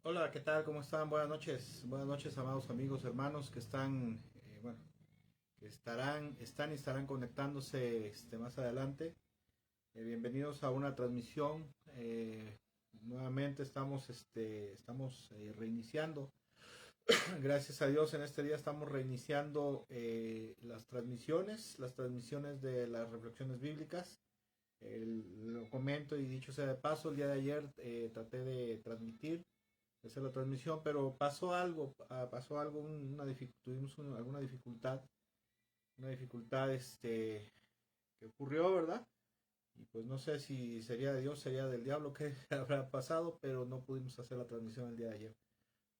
Hola, ¿qué tal? ¿Cómo están? Buenas noches, amados amigos, hermanos que están, que están y estarán conectándose más adelante. Bienvenidos a una transmisión. Nuevamente estamos reiniciando. Gracias a Dios en este día estamos reiniciando las transmisiones de las reflexiones bíblicas. Lo comento y dicho sea de paso, el día de ayer traté de transmitir hacer la transmisión, pero pasó algo, tuvimos alguna una dificultad que ocurrió, ¿verdad? Y pues no sé si sería de Dios, sería del diablo que habrá pasado, pero no pudimos hacer la transmisión el día de ayer.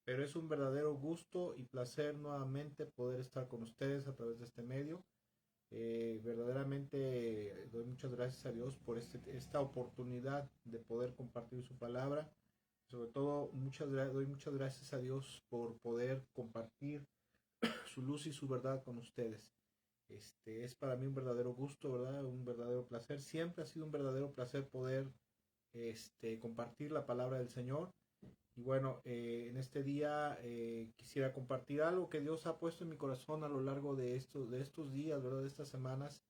Pero es un verdadero gusto y placer nuevamente poder estar con ustedes a través de este medio. Verdaderamente doy muchas gracias a Dios por esta oportunidad de poder compartir su palabra. Sobre todo, doy muchas gracias a Dios por poder compartir su luz y su verdad con ustedes. Es para mí un verdadero gusto, ¿verdad? Un verdadero placer. Siempre ha sido un verdadero placer poder compartir la palabra del Señor. Y bueno, en este día quisiera compartir algo que Dios ha puesto en mi corazón a lo largo de estos días, ¿verdad? De estas semanas.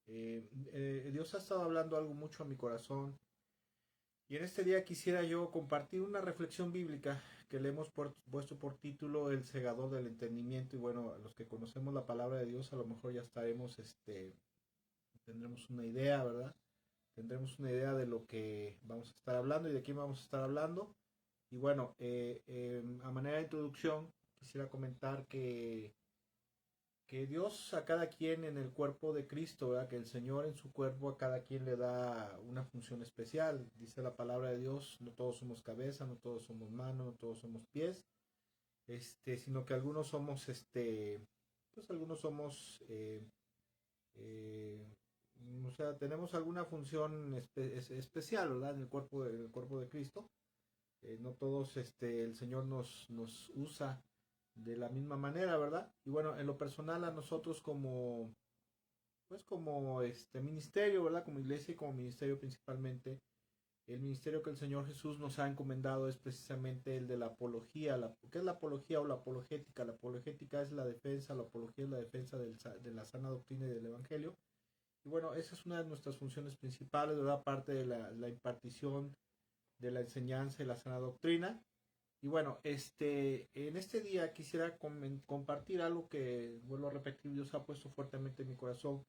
Dios ha estado hablando algo mucho a mi corazón. Y en este día quisiera yo compartir una reflexión bíblica que le hemos puesto por título El segador del entendimiento. Y bueno, los que conocemos la palabra de Dios a lo mejor ya tendremos una idea, ¿verdad? Tendremos una idea de lo que vamos a estar hablando y de quién vamos a estar hablando. Y bueno, a manera de introducción, quisiera comentar que Dios a cada quien en el cuerpo de Cristo, ¿verdad? Que el Señor en su cuerpo a cada quien le da una función especial. Dice la palabra de Dios, no todos somos cabeza, no todos somos mano, no todos somos pies, sino que algunos somos, pues algunos somos, eh, o sea, tenemos alguna función especial, ¿verdad? En el cuerpo de Cristo. No todos, el Señor nos usa de la misma manera, ¿verdad? Y bueno, en lo personal a nosotros como ministerio, ¿verdad? Como iglesia y como ministerio principalmente, el ministerio que el Señor Jesús nos ha encomendado es precisamente el de la apología. ¿Qué es la apología o la apologética? La apologética es la defensa, la apología es la defensa de la sana doctrina y del Evangelio. Y bueno, esa es una de nuestras funciones principales, ¿verdad? Aparte de la impartición de la enseñanza y la sana doctrina. Y bueno, en este día quisiera compartir algo que, vuelvo a repetir, Dios ha puesto fuertemente en mi corazón.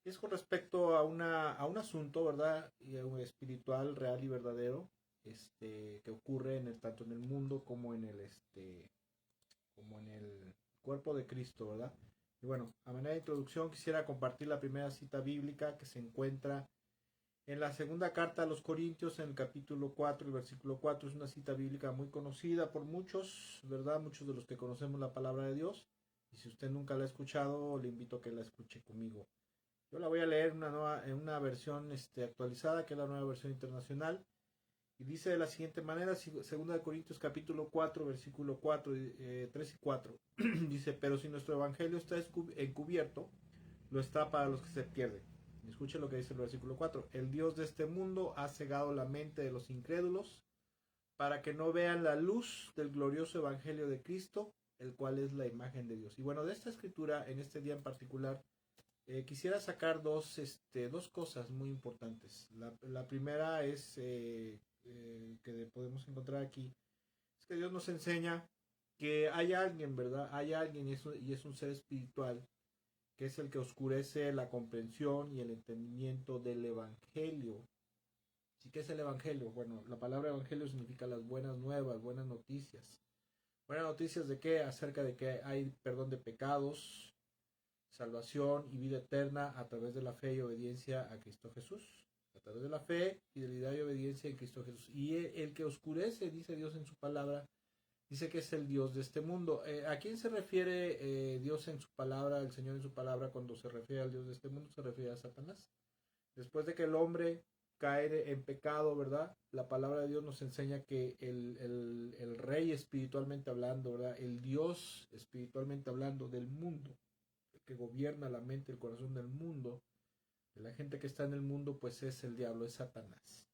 Es con respecto a un asunto, ¿verdad? Y a un espiritual, real y verdadero, que ocurre tanto en el mundo como en el cuerpo de Cristo, ¿verdad? Y bueno, a manera de introducción quisiera compartir la primera cita bíblica que se encuentra en la segunda carta a los Corintios, en el capítulo 4, el versículo 4. Es una cita bíblica muy conocida por muchos, ¿verdad? Muchos de los que conocemos la palabra de Dios. Y si usted nunca la ha escuchado, le invito a que la escuche conmigo. Yo la voy a leer en una versión actualizada, que es la nueva versión internacional. Y dice de la siguiente manera, segunda de Corintios capítulo 4, versículo 4, 3 y 4. Dice, pero si nuestro evangelio está encubierto, lo está para los que se pierden. Escuche lo que dice el versículo 4. El Dios de este mundo ha cegado la mente de los incrédulos para que no vean la luz del glorioso evangelio de Cristo, el cual es la imagen de Dios. Y bueno, de esta escritura, en este día en particular, quisiera sacar dos cosas muy importantes. La primera es que podemos encontrar aquí, es que Dios nos enseña que hay alguien, ¿verdad? Hay alguien y es un ser espiritual que es el que oscurece la comprensión y el entendimiento del Evangelio. ¿Sí que es el Evangelio? Bueno, la palabra Evangelio significa las buenas nuevas, buenas noticias. ¿Buenas noticias de qué? Acerca de que hay perdón de pecados, salvación y vida eterna a través de la fe y obediencia a Cristo Jesús. A través de la fe, fidelidad y obediencia en Cristo Jesús. Y el que oscurece, dice Dios en su palabra, dice que es el Dios de este mundo. ¿A quién se refiere Dios en su palabra, el Señor en su palabra, cuando se refiere al Dios de este mundo? Se refiere a Satanás. Después de que el hombre cae en pecado, ¿verdad? La palabra de Dios nos enseña que el rey espiritualmente hablando, ¿verdad? El Dios espiritualmente hablando del mundo, el que gobierna la mente, el corazón del mundo, de la gente que está en el mundo, pues es el diablo, es Satanás.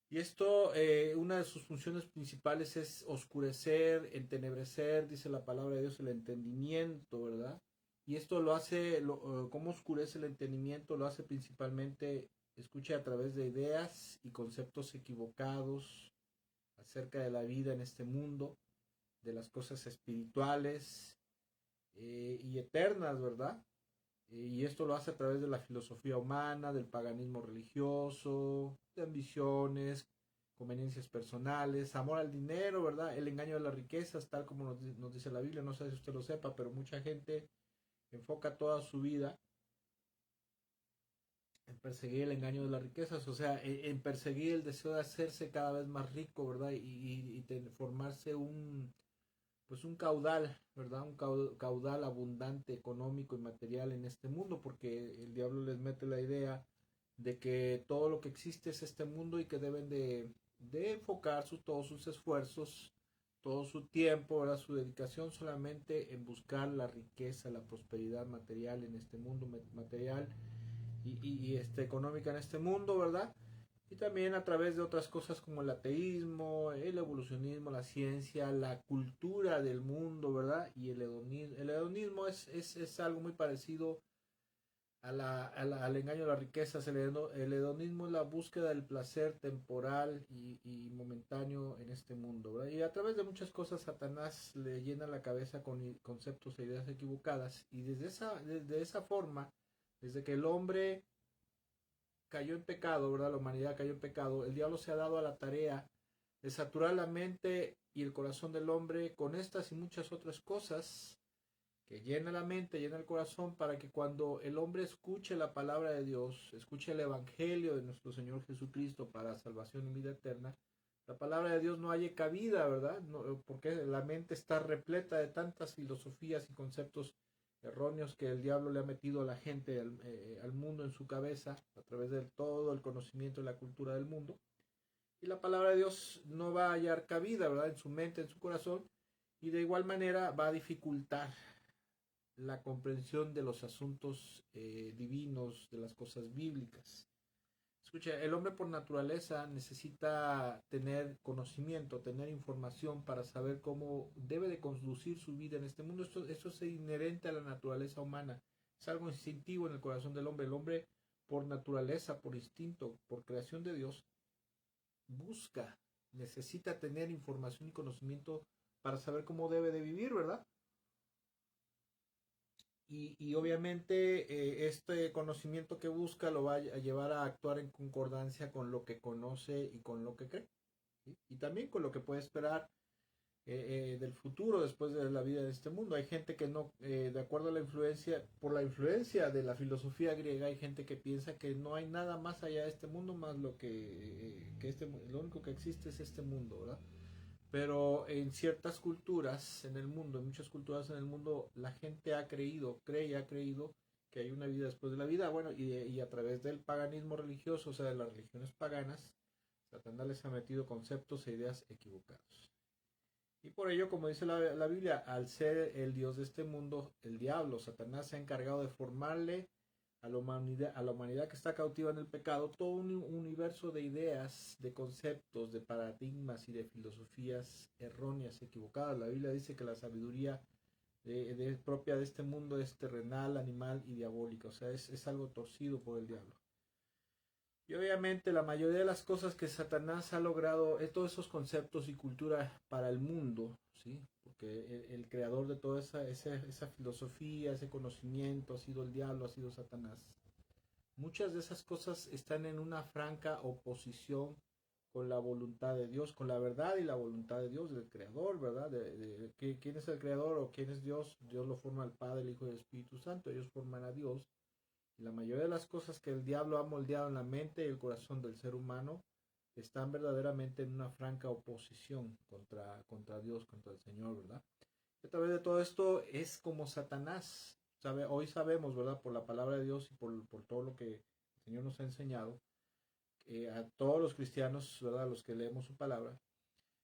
Y esto, una de sus funciones principales es oscurecer, entenebrecer, dice la palabra de Dios, el entendimiento, ¿verdad? Y esto lo hace, ¿cómo oscurece el entendimiento? Lo hace principalmente, escuche, a través de ideas y conceptos equivocados acerca de la vida en este mundo, de las cosas espirituales y eternas, ¿verdad? Y esto lo hace a través de la filosofía humana, del paganismo religioso, de ambiciones, conveniencias personales, amor al dinero, ¿verdad? El engaño de las riquezas, tal como nos dice la Biblia, no sé si usted lo sepa, pero mucha gente enfoca toda su vida en perseguir el engaño de las riquezas, o sea, en perseguir el deseo de hacerse cada vez más rico, ¿verdad? Y formarse pues un caudal, ¿verdad? Un caudal abundante económico y material en este mundo, porque el diablo les mete la idea de que todo lo que existe es este mundo y que deben de enfocar todos sus esfuerzos, todo su tiempo, ¿verdad? Su dedicación solamente en buscar la riqueza, la prosperidad material en este mundo material económica en este mundo, ¿verdad? Y también a través de otras cosas como el ateísmo, el evolucionismo, la ciencia, la cultura del mundo, ¿verdad? Y el hedonismo. El hedonismo es algo muy parecido al engaño de las riquezas. El hedonismo es la búsqueda del placer temporal y momentáneo en este mundo, ¿verdad? Y a través de muchas cosas Satanás le llena la cabeza con conceptos e ideas equivocadas. Y desde esa forma, desde que el hombre cayó en pecado, ¿verdad? La humanidad cayó en pecado. El diablo se ha dado a la tarea de saturar la mente y el corazón del hombre con estas y muchas otras cosas que llena la mente, llena el corazón, para que cuando el hombre escuche la palabra de Dios, escuche el evangelio de nuestro Señor Jesucristo para salvación y vida eterna, la palabra de Dios no haya cabida, ¿verdad? No, porque la mente está repleta de tantas filosofías y conceptos erróneos que el diablo le ha metido a la gente, al mundo en su cabeza, a través de todo el conocimiento y la cultura del mundo. Y la palabra de Dios no va a hallar cabida, ¿verdad? En su mente, en su corazón, y de igual manera va a dificultar la comprensión de los asuntos divinos, de las cosas bíblicas. Escucha, el hombre por naturaleza necesita tener conocimiento, tener información para saber cómo debe de conducir su vida en este mundo. Esto es inherente a la naturaleza humana. Es algo instintivo en el corazón del hombre. El hombre por naturaleza, por instinto, por creación de Dios, busca, necesita tener información y conocimiento para saber cómo debe de vivir, ¿verdad? Y obviamente este conocimiento que busca lo va a llevar a actuar en concordancia con lo que conoce y con lo que cree, ¿sí? Y también con lo que puede esperar del futuro después de la vida de este mundo. Hay gente que no, de acuerdo a la influencia, por la influencia de la filosofía griega, hay gente que piensa que no hay nada más allá de este mundo más lo único que existe es este mundo, ¿verdad? Pero en ciertas culturas en el mundo, en muchas culturas en el mundo, la gente ha creído, cree y ha creído que hay una vida después de la vida. Bueno, y a través del paganismo religioso, o sea, de las religiones paganas, Satanás les ha metido conceptos e ideas equivocados. Y por ello, como dice la Biblia, al ser el Dios de este mundo, el diablo, Satanás se ha encargado de formarle a la humanidad que está cautiva en el pecado, todo un universo de ideas, de conceptos, de paradigmas y de filosofías erróneas, equivocadas. La Biblia dice que la sabiduría propia de este mundo es terrenal, animal y diabólica, o sea, es algo torcido por el diablo. Y obviamente la mayoría de las cosas que Satanás ha logrado, todos esos conceptos y cultura para el mundo, ¿sí? Porque el creador de toda esa filosofía, ese conocimiento ha sido el diablo, ha sido Satanás. Muchas de esas cosas están en una franca oposición con la voluntad de Dios, con la verdad y la voluntad de Dios, del creador, ¿verdad? ¿Quién es el creador o quién es Dios? Dios lo forma el Padre, el Hijo y el Espíritu Santo, ellos forman a Dios. Y la mayoría de las cosas que el diablo ha moldeado en la mente y el corazón del ser humano están verdaderamente en una franca oposición contra Dios, contra el Señor, ¿verdad? Y a través de todo esto es como Satanás, hoy sabemos, ¿verdad? Por la palabra de Dios y por todo lo que el Señor nos ha enseñado, a todos los cristianos, ¿verdad? Los que leemos su palabra,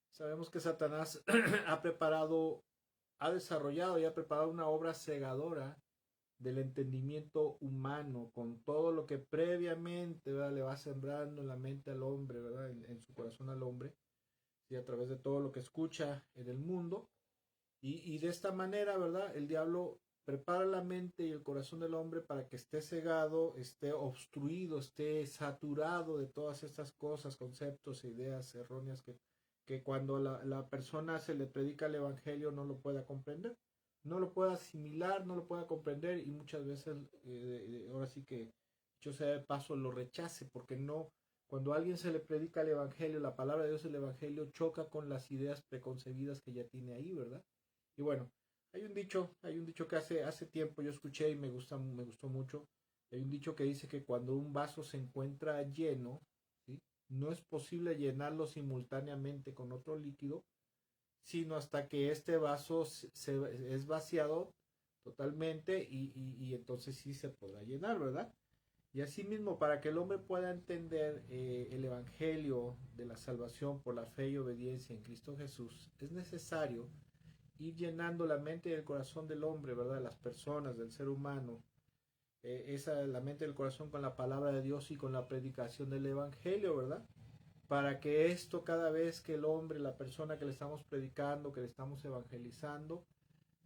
sabemos que Satanás ha desarrollado y ha preparado una obra cegadora del entendimiento humano, con todo lo que previamente, ¿verdad?, le va sembrando en la mente al hombre, ¿verdad?, en su corazón al hombre, y a través de todo lo que escucha en el mundo. Y de esta manera, ¿verdad?, el diablo prepara la mente y el corazón del hombre para que esté cegado, esté obstruido, esté saturado de todas estas cosas, conceptos e ideas erróneas que cuando la persona se le predica el evangelio no lo pueda comprender, no lo pueda asimilar, no lo pueda comprender, y muchas veces, ahora sí que, dicho sea de paso, lo rechace, porque no, cuando a alguien se le predica el evangelio, la palabra de Dios, el evangelio, choca con las ideas preconcebidas que ya tiene ahí, ¿verdad? Y bueno, hay un dicho que hace tiempo yo escuché y me gustó mucho. Hay un dicho que dice que cuando un vaso se encuentra lleno, ¿sí?, no es posible llenarlo simultáneamente con otro líquido, sino hasta que este vaso es vaciado totalmente, y entonces sí se podrá llenar, ¿verdad? Y asimismo, para que el hombre pueda entender el Evangelio de la salvación por la fe y obediencia en Cristo Jesús, es necesario ir llenando la mente y el corazón del hombre, ¿verdad? Las personas, del ser humano, la mente y el corazón con la palabra de Dios y con la predicación del Evangelio, ¿verdad? Para que esto, cada vez que el hombre, la persona que le estamos predicando, que le estamos evangelizando,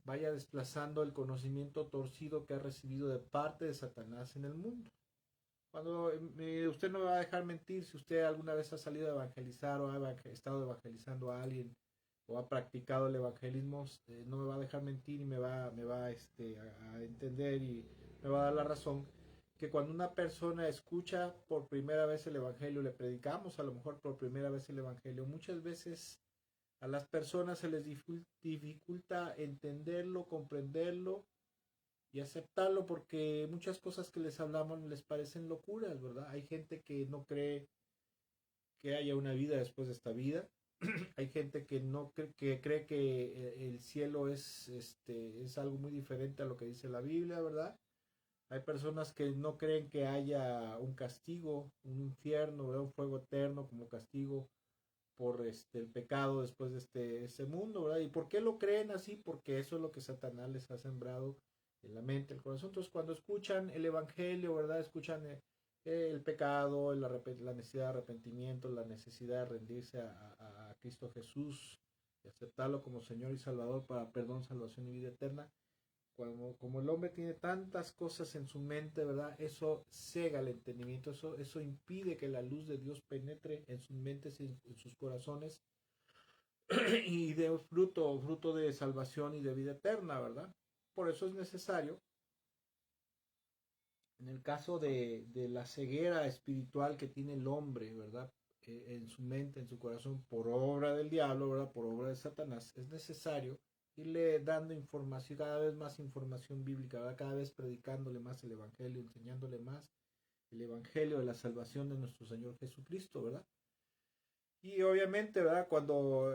vaya desplazando el conocimiento torcido que ha recibido de parte de Satanás en el mundo. Cuando usted no me va a dejar mentir, si usted alguna vez ha salido a evangelizar o ha estado evangelizando a alguien o ha practicado el evangelismo, no me va a dejar mentir y a entender y me va a dar la razón que cuando una persona escucha por primera vez el evangelio, le predicamos a lo mejor por primera vez el evangelio, muchas veces a las personas se les dificulta entenderlo, comprenderlo y aceptarlo, porque muchas cosas que les hablamos les parecen locuras, ¿verdad? Hay gente que no cree que haya una vida después de esta vida. Hay gente que no que cree que el cielo es algo muy diferente a lo que dice la Biblia, ¿verdad? Hay personas que no creen que haya un castigo, un infierno, ¿verdad?, un fuego eterno como castigo por el pecado después de este mundo, ¿verdad? ¿Y por qué lo creen así? Porque eso es lo que Satanás les ha sembrado en la mente, el corazón. Entonces, cuando escuchan el evangelio, ¿verdad?, escuchan el pecado, la necesidad de arrepentimiento, la necesidad de rendirse a Cristo Jesús y aceptarlo como Señor y Salvador para perdón, salvación y vida eterna. Como el hombre tiene tantas cosas en su mente, ¿verdad? Eso cega el entendimiento, eso impide que la luz de Dios penetre en sus mentes y en sus corazones y dé fruto de salvación y de vida eterna, ¿verdad? Por eso es necesario, en el caso de la ceguera espiritual que tiene el hombre, ¿verdad?, en su mente, en su corazón, por obra del diablo, ¿verdad?, por obra de Satanás, es necesario irle dando información, cada vez más información bíblica, ¿verdad?, cada vez predicándole más el evangelio, enseñándole más el evangelio de la salvación de nuestro Señor Jesucristo, ¿verdad? Y obviamente, ¿verdad? Cuando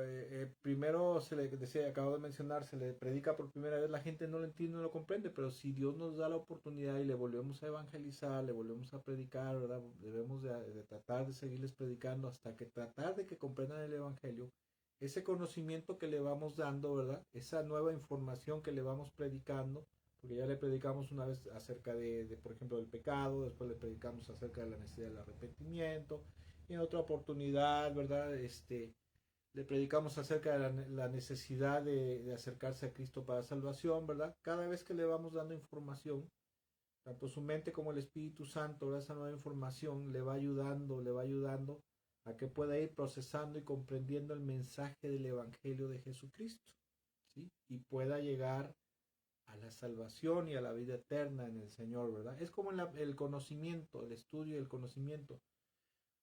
primero se le decía, acabo de mencionar, se le predica por primera vez, la gente no lo entiende, no lo comprende, pero si Dios nos da la oportunidad y le volvemos a evangelizar, le volvemos a predicar, ¿verdad? Debemos de tratar de seguirles predicando hasta que tratar de que comprendan el evangelio, ese conocimiento que le vamos dando, ¿verdad? Esa nueva información que le vamos predicando, porque ya le predicamos una vez acerca por ejemplo, del pecado, después le predicamos acerca de la necesidad del arrepentimiento, y en otra oportunidad, ¿verdad? Le predicamos acerca de la necesidad de acercarse a Cristo para salvación, ¿verdad? Cada vez que le vamos dando información, tanto su mente como el Espíritu Santo, ¿verdad?, esa nueva información le va ayudando a que pueda ir procesando y comprendiendo el mensaje del Evangelio de Jesucristo, ¿sí? Y pueda llegar a la salvación y a la vida eterna en el Señor, ¿verdad? Es como el conocimiento, el estudio y el conocimiento.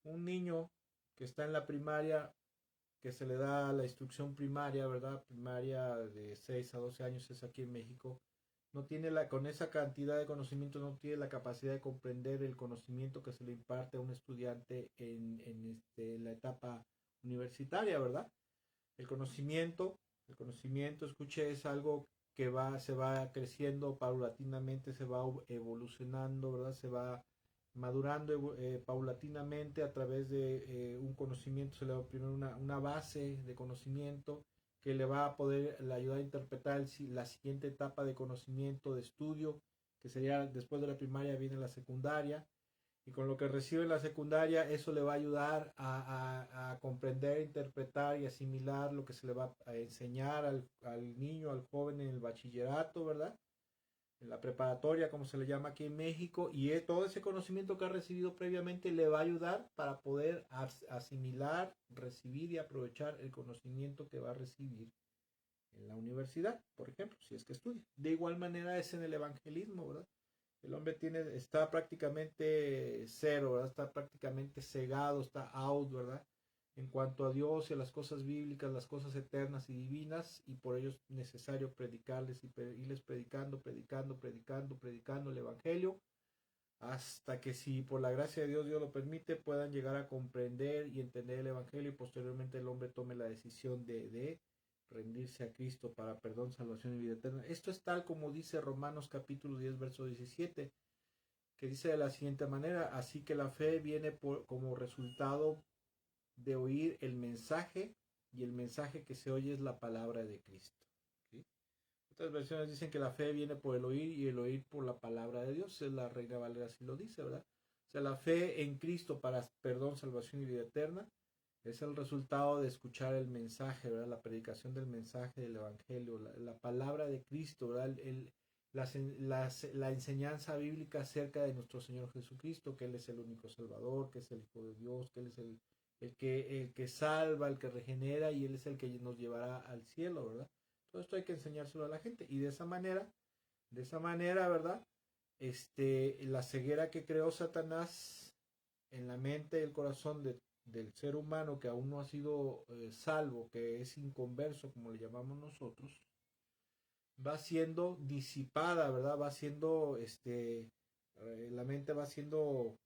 Un niño que está en la primaria, que se le da la instrucción primaria, ¿verdad? Primaria de 6 a 12 años es aquí en México. No tiene con esa cantidad de conocimiento, no tiene la capacidad de comprender el conocimiento que se le imparte a un estudiante en la etapa universitaria, ¿verdad? El conocimiento, escuche, es algo que se va creciendo paulatinamente, se va evolucionando, ¿verdad? Se va madurando paulatinamente a través de un conocimiento, se le va a primero una base de conocimiento que le va a poder le ayudar a interpretar la siguiente etapa de conocimiento, de estudio, que sería después de la primaria viene la secundaria, y con lo que recibe en la secundaria, eso le va a ayudar a comprender, interpretar y asimilar lo que se le va a enseñar al niño, al joven en el bachillerato, ¿verdad? En la preparatoria, como se le llama aquí en México, y todo ese conocimiento que ha recibido previamente le va a ayudar para poder asimilar, recibir y aprovechar el conocimiento que va a recibir en la universidad, por ejemplo, si es que estudia. De igual manera es en el evangelismo, ¿verdad? El hombre está prácticamente cero, ¿verdad? Está prácticamente cegado, está out, ¿verdad? En cuanto a Dios y a las cosas bíblicas, las cosas eternas y divinas, y por ello es necesario predicarles y irles predicando el Evangelio, hasta que si por la gracia de Dios lo permite, puedan llegar a comprender y entender el Evangelio y posteriormente el hombre tome la decisión de rendirse a Cristo para perdón, salvación y vida eterna. Esto es tal como dice Romanos capítulo 10, verso 17, que dice de la siguiente manera: así que la fe viene como resultado de oír el mensaje, y el mensaje que se oye es la palabra de Cristo. ¿Sí? Otras versiones dicen que la fe viene por el oír y el oír por la palabra de Dios. Es la Reina Valera así lo dice, ¿verdad? O sea, la fe en Cristo para perdón, salvación y vida eterna es el resultado de escuchar el mensaje, ¿verdad? La predicación del mensaje del Evangelio, la palabra de Cristo, ¿verdad? La enseñanza bíblica acerca de nuestro Señor Jesucristo, que Él es el único Salvador, que es el Hijo de Dios, que Él es el que salva, el que regenera, y Él es el que nos llevará al cielo, ¿verdad? Todo esto hay que enseñárselo a la gente, y de esa manera, ¿verdad? La ceguera que creó Satanás en la mente y el corazón del ser humano que aún no ha sido salvo, que es inconverso, como le llamamos nosotros, va siendo disipada, ¿verdad? Va siendo, la mente va siendo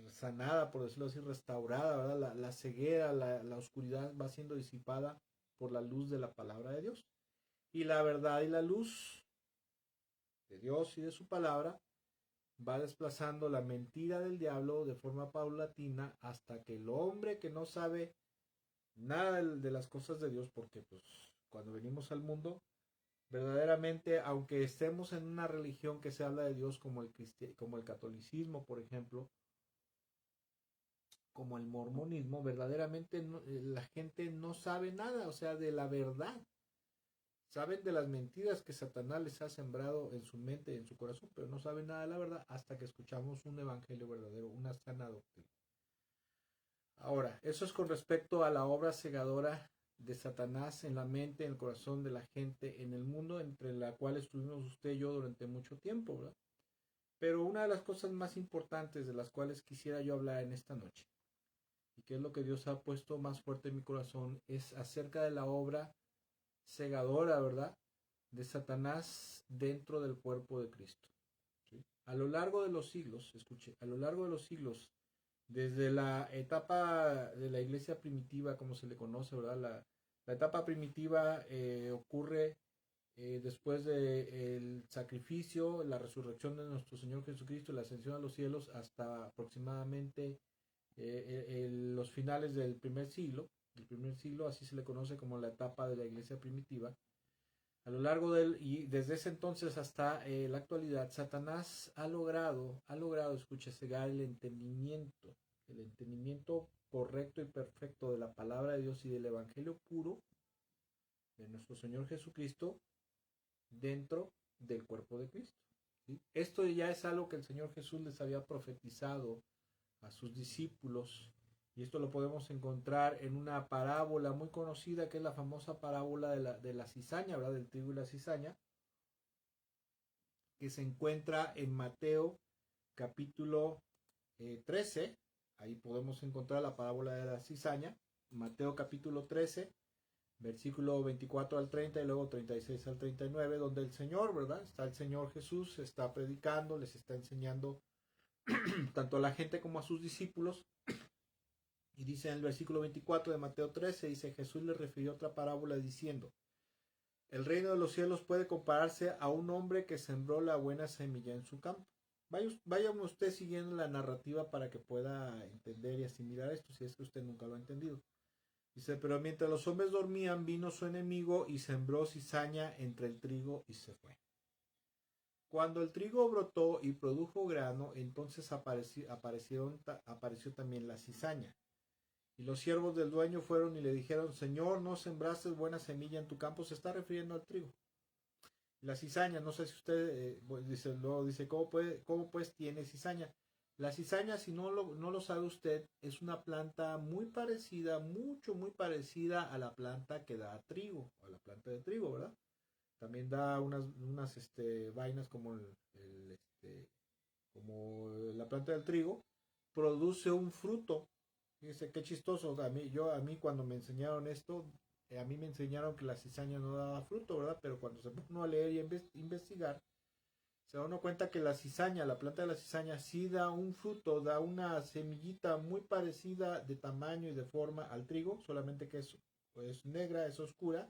sanada, por decirlo así, restaurada, ¿verdad? La ceguera, la oscuridad va siendo disipada por la luz de la palabra de Dios. Y la verdad y la luz de Dios y de su palabra va desplazando la mentira del diablo de forma paulatina hasta que el hombre que no sabe nada de las cosas de Dios, porque pues cuando venimos al mundo, verdaderamente, aunque estemos en una religión que se habla de Dios como como el catolicismo, por ejemplo, como el mormonismo, verdaderamente la gente no sabe nada, o sea, de la verdad. Saben de las mentiras que Satanás les ha sembrado en su mente y en su corazón, pero no saben nada de la verdad hasta que escuchamos un evangelio verdadero, una sana doctrina. Ahora, eso es con respecto a la obra cegadora de Satanás en la mente, en el corazón de la gente, en el mundo, entre la cual estuvimos usted y yo durante mucho tiempo, ¿verdad? Pero una de las cosas más importantes de las cuales quisiera yo hablar en esta noche, y que es lo que Dios ha puesto más fuerte en mi corazón, es acerca de la obra cegadora, ¿verdad?, de Satanás dentro del cuerpo de Cristo. ¿Sí? A lo largo de los siglos, escuche, a lo largo de los siglos, desde la etapa de la iglesia primitiva, como se le conoce, ¿verdad? La etapa primitiva ocurre después del sacrificio, la resurrección de nuestro Señor Jesucristo, la ascensión a los cielos, hasta aproximadamente los finales del primer siglo. El primer siglo, así se le conoce como la etapa de la iglesia primitiva. A lo largo y desde ese entonces hasta la actualidad, Satanás ha logrado, escucha, cegar el entendimiento correcto y perfecto de la palabra de Dios y del evangelio puro de nuestro Señor Jesucristo dentro del cuerpo de Cristo. ¿Sí? Esto ya es algo que el Señor Jesús les había profetizado a sus discípulos, y esto lo podemos encontrar en una parábola muy conocida, que es la famosa parábola de la cizaña, ¿verdad? Del trigo y la cizaña, que se encuentra en Mateo capítulo 13. Ahí podemos encontrar la parábola de la cizaña, Mateo capítulo 13, versículo 24 al 30 y luego 36 al 39, donde el Señor, ¿verdad? Está el Señor Jesús, está predicando, les está enseñando tanto a la gente como a sus discípulos. Y dice en el versículo 24 de Mateo 13, dice: Jesús le refirió otra parábola diciendo: el reino de los cielos puede compararse a un hombre que sembró la buena semilla en su campo. Vaya usted siguiendo la narrativa para que pueda entender y asimilar esto, si es que usted nunca lo ha entendido. Dice: pero mientras los hombres dormían, vino su enemigo y sembró cizaña entre el trigo y se fue. Cuando el trigo brotó y produjo grano, entonces apareció también la cizaña. Y los siervos del dueño fueron y le dijeron, Señor, ¿no sembraste buena semilla en tu campo? Se está refiriendo al trigo. La cizaña, no sé si usted dice, ¿cómo pues tiene cizaña? La cizaña, si no lo sabe usted, es una planta muy parecida, muy parecida a la planta que da trigo, a la planta de trigo, ¿verdad? También da unas vainas como la planta del trigo, produce un fruto. Fíjese qué chistoso. A mí cuando me enseñaron esto, a mí me enseñaron que la cizaña no daba fruto, ¿verdad? Pero cuando se pone uno a leer y investigar, se da uno cuenta que la cizaña, la planta de la cizaña, sí da un fruto, da una semillita muy parecida de tamaño y de forma al trigo, solamente que es negra, es oscura,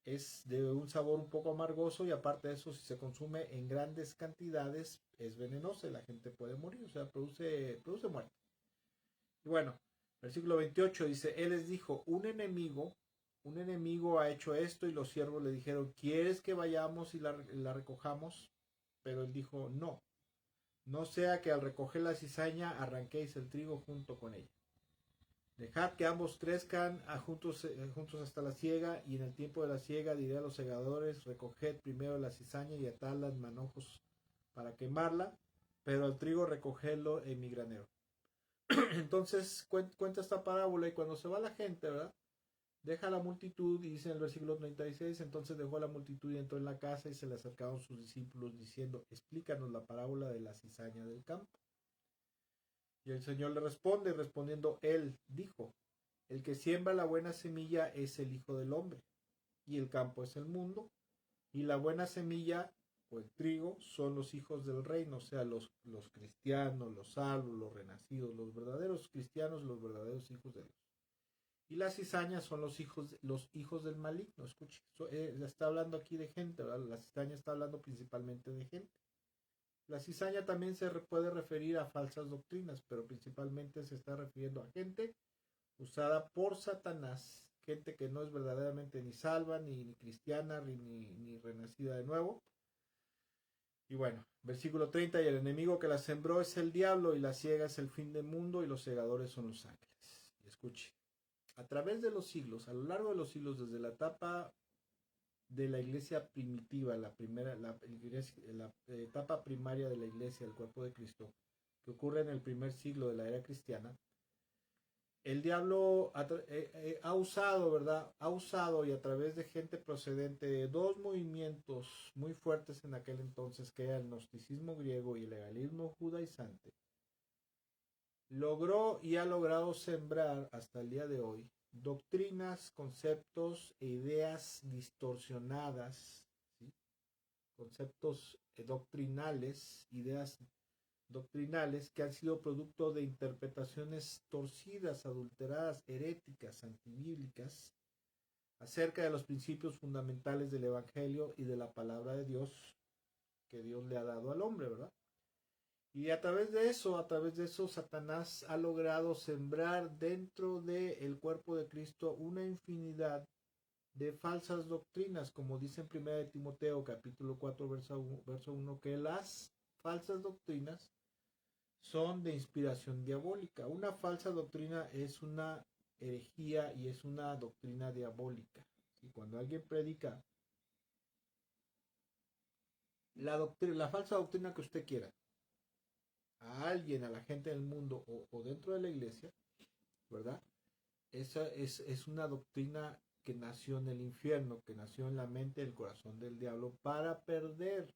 es de un sabor un poco amargoso y aparte de eso, si se consume en grandes cantidades, es venenosa y la gente puede morir, o sea, produce muerte. Y bueno, versículo 28 dice, Él les dijo, un enemigo ha hecho esto y los siervos le dijeron, ¿quieres que vayamos y la recojamos? Pero él dijo, no sea que al recoger la cizaña arranquéis el trigo junto con ella. Dejad que ambos crezcan juntos hasta la siega, y en el tiempo de la siega diré a los segadores, recoged primero la cizaña y atadla en manojos para quemarla, pero el trigo recogedlo en mi granero. Entonces cuenta esta parábola y cuando se va la gente, ¿verdad? Deja la multitud y dice en el versículo 36, entonces dejó a la multitud y entró en la casa y se le acercaron sus discípulos diciendo, explícanos la parábola de la cizaña del campo. Y el Señor le responde, respondiendo él, dijo, el que siembra la buena semilla es el Hijo del Hombre, y el campo es el mundo, y la buena semilla o el trigo son los hijos del reino, o sea, los cristianos, los salvos, los renacidos, los verdaderos cristianos, los verdaderos hijos de Dios. Y las cizañas son los hijos del maligno. Escuche, está hablando aquí de gente, ¿verdad? La cizaña está hablando principalmente de gente. La cizaña también se puede referir a falsas doctrinas, pero principalmente se está refiriendo a gente usada por Satanás, gente que no es verdaderamente ni salva, ni cristiana, ni renacida de nuevo. Y bueno, versículo 30, y el enemigo que la sembró es el diablo, y la siega es el fin del mundo, y los segadores son los ángeles. Y escuche, a través de los siglos, a lo largo de los siglos, desde la etapa de la iglesia primitiva, la etapa primaria de la iglesia, el cuerpo de Cristo, que ocurre en el primer siglo de la era cristiana, el diablo ha usado, ¿verdad? Ha usado y a través de gente procedente de dos movimientos muy fuertes en aquel entonces, que era el gnosticismo griego y el legalismo judaizante, logró y ha logrado sembrar hasta el día de hoy doctrinas, conceptos e ideas distorsionadas, ¿sí? Conceptos doctrinales, ideas doctrinales que han sido producto de interpretaciones torcidas, adulteradas, heréticas, antibíblicas, acerca de los principios fundamentales del Evangelio y de la palabra de Dios que Dios le ha dado al hombre, ¿verdad? Y a través de eso, Satanás ha logrado sembrar dentro del cuerpo de Cristo una infinidad de falsas doctrinas, como dice en 1 de Timoteo capítulo 4 verso 1, que las falsas doctrinas son de inspiración diabólica. Una falsa doctrina es una herejía y es una doctrina diabólica. Y cuando alguien predica la falsa doctrina que usted quiera, a alguien, a la gente del mundo o dentro de la iglesia, ¿verdad? Esa es una doctrina que nació en el infierno, que nació en la mente y el corazón del diablo para perder,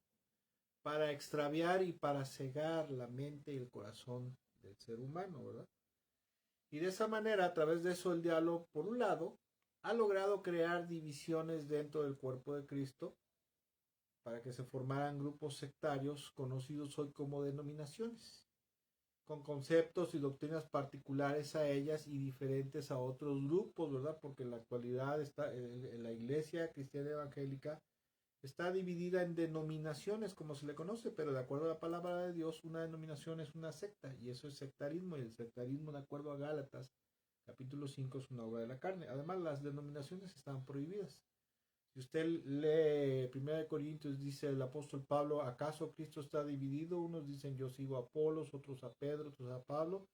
para extraviar y para cegar la mente y el corazón del ser humano, ¿verdad? Y de esa manera, a través de eso, el diablo, por un lado, ha logrado crear divisiones dentro del cuerpo de Cristo para que se formaran grupos sectarios conocidos hoy como denominaciones, con conceptos y doctrinas particulares a ellas y diferentes a otros grupos, ¿verdad? Porque en la actualidad la iglesia cristiana evangélica está dividida en denominaciones, como se le conoce, pero de acuerdo a la palabra de Dios, una denominación es una secta, y eso es sectarismo, y el sectarismo, de acuerdo a Gálatas, capítulo 5, es una obra de la carne. Además, las denominaciones están prohibidas. Si usted lee 1 Corintios, dice el apóstol Pablo, ¿acaso Cristo está dividido? Unos dicen yo sigo a Apolos, otros a Pedro, otros a Pablo,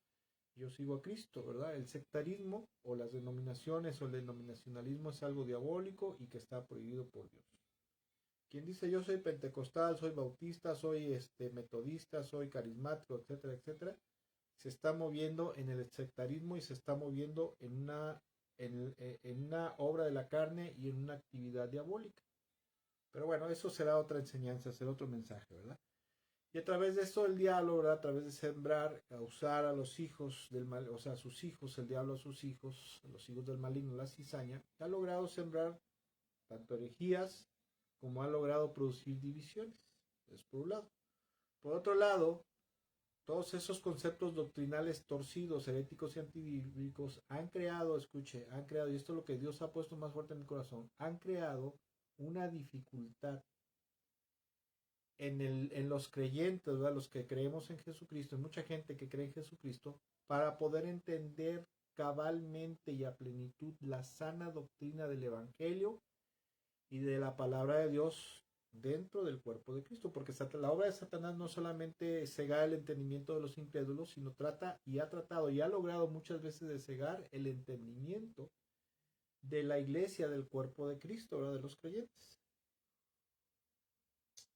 yo sigo a Cristo, ¿verdad? El sectarismo o las denominaciones o el denominacionalismo es algo diabólico y que está prohibido por Dios. Quien dice yo soy pentecostal, soy bautista, soy metodista, soy carismático, etcétera, etcétera, se está moviendo en el sectarismo y se está moviendo en una obra de la carne y en una actividad diabólica. Pero bueno, eso será otra enseñanza, será otro mensaje, ¿verdad? Y a través de esto el diablo, ¿verdad? A través de sembrar, a usar a los hijos del mal, o sea, a sus hijos, el diablo a sus hijos, a los hijos del maligno, la cizaña, ha logrado sembrar tanto herejías como ha logrado producir divisiones. Es por un lado. Por otro lado, todos esos conceptos doctrinales torcidos, heréticos y antibíblicos han creado, escuche, han creado, y esto es lo que Dios ha puesto más fuerte en mi corazón, han creado una dificultad en los creyentes, ¿verdad? Los que creemos en Jesucristo, en mucha gente que cree en Jesucristo, para poder entender cabalmente y a plenitud la sana doctrina del Evangelio y de la palabra de Dios dentro del cuerpo de Cristo, porque la obra de Satanás no solamente cega el entendimiento de los incrédulos, sino trata y ha tratado y ha logrado muchas veces de cegar el entendimiento de la iglesia del cuerpo de Cristo, ¿verdad? De los creyentes.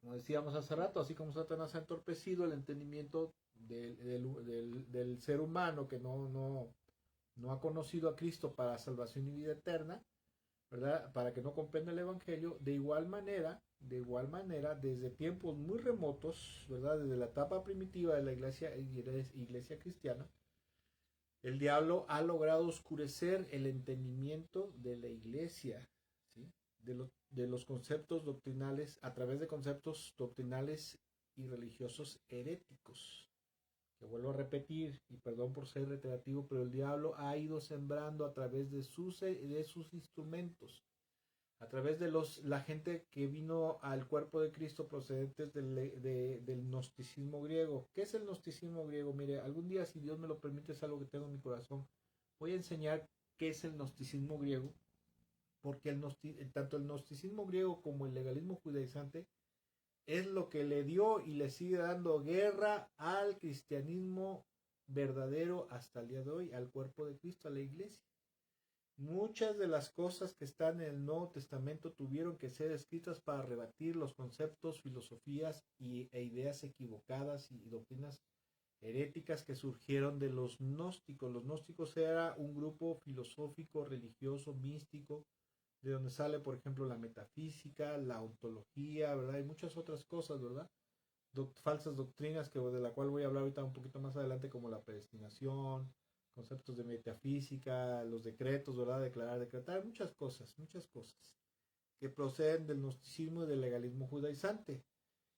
Como decíamos hace rato, así como Satanás ha entorpecido el entendimiento del ser humano que no ha conocido a Cristo para salvación y vida eterna, ¿verdad? Para que no comprenda el Evangelio, de igual manera, desde tiempos muy remotos, ¿verdad? Desde la etapa primitiva de la iglesia cristiana, el diablo ha logrado oscurecer el entendimiento de la iglesia, ¿sí? De los conceptos doctrinales, a través de conceptos doctrinales y religiosos heréticos. Que vuelvo a repetir, y perdón por ser reiterativo, pero el diablo ha ido sembrando a través de sus instrumentos, a través de la gente que vino al cuerpo de Cristo procedentes del gnosticismo griego. ¿Qué es el gnosticismo griego? Mire, algún día, si Dios me lo permite, es algo que tengo en mi corazón. Voy a enseñar qué es el gnosticismo griego, porque tanto el gnosticismo griego como el legalismo judaizante es lo que le dio y le sigue dando guerra al cristianismo verdadero hasta el día de hoy, al cuerpo de Cristo, a la iglesia. Muchas de las cosas que están en el Nuevo Testamento tuvieron que ser escritas para rebatir los conceptos, filosofías e ideas equivocadas y doctrinas heréticas que surgieron de los gnósticos. Los gnósticos era un grupo filosófico, religioso, místico, de donde sale, por ejemplo, la metafísica, la ontología, ¿verdad? Y muchas otras cosas, ¿verdad? Falsas doctrinas de la cual voy a hablar ahorita un poquito más adelante, como la predestinación, conceptos de metafísica, los decretos, ¿verdad? Decretar, muchas cosas que proceden del gnosticismo y del legalismo judaizante.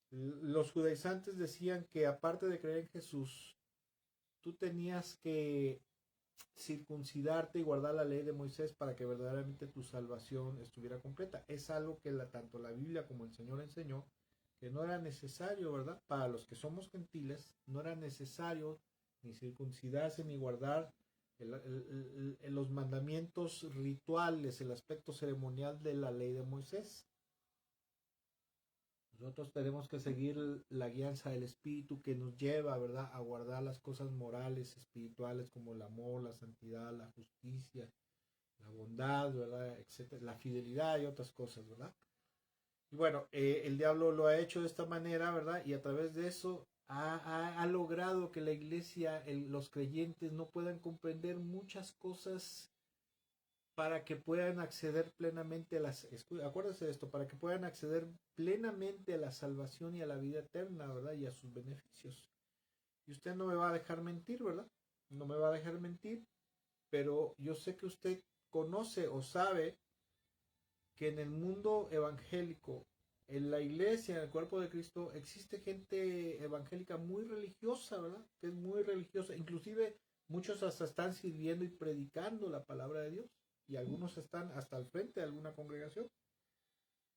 Los judaizantes decían que aparte de creer en Jesús, tú tenías que circuncidarte y guardar la ley de Moisés para que verdaderamente tu salvación estuviera completa. Es algo que tanto la Biblia como el Señor enseñó, que no era necesario, ¿verdad? Para los que somos gentiles, no era necesario ni circuncidarse ni guardar los mandamientos rituales, el aspecto ceremonial de la ley de Moisés. Nosotros tenemos que seguir la guianza del Espíritu que nos lleva, ¿verdad?, a guardar las cosas morales, espirituales, como el amor, la santidad, la justicia, la bondad, ¿verdad?, etcétera, la fidelidad y otras cosas, ¿verdad? Y bueno, el diablo lo ha hecho de esta manera, ¿verdad? Y a través de eso ha logrado que la iglesia, los creyentes no puedan comprender muchas cosas para que puedan acceder plenamente acuérdense de esto, para que puedan acceder plenamente a la salvación y a la vida eterna, ¿verdad? Y a sus beneficios. Y usted no me va a dejar mentir, ¿verdad? No me va a dejar mentir, pero yo sé que usted conoce o sabe que en el mundo evangélico, en la iglesia, en el cuerpo de Cristo, existe gente evangélica muy religiosa, ¿verdad? Que es muy religiosa. Inclusive muchos hasta están sirviendo y predicando la palabra de Dios. Y algunos están hasta al frente de alguna congregación.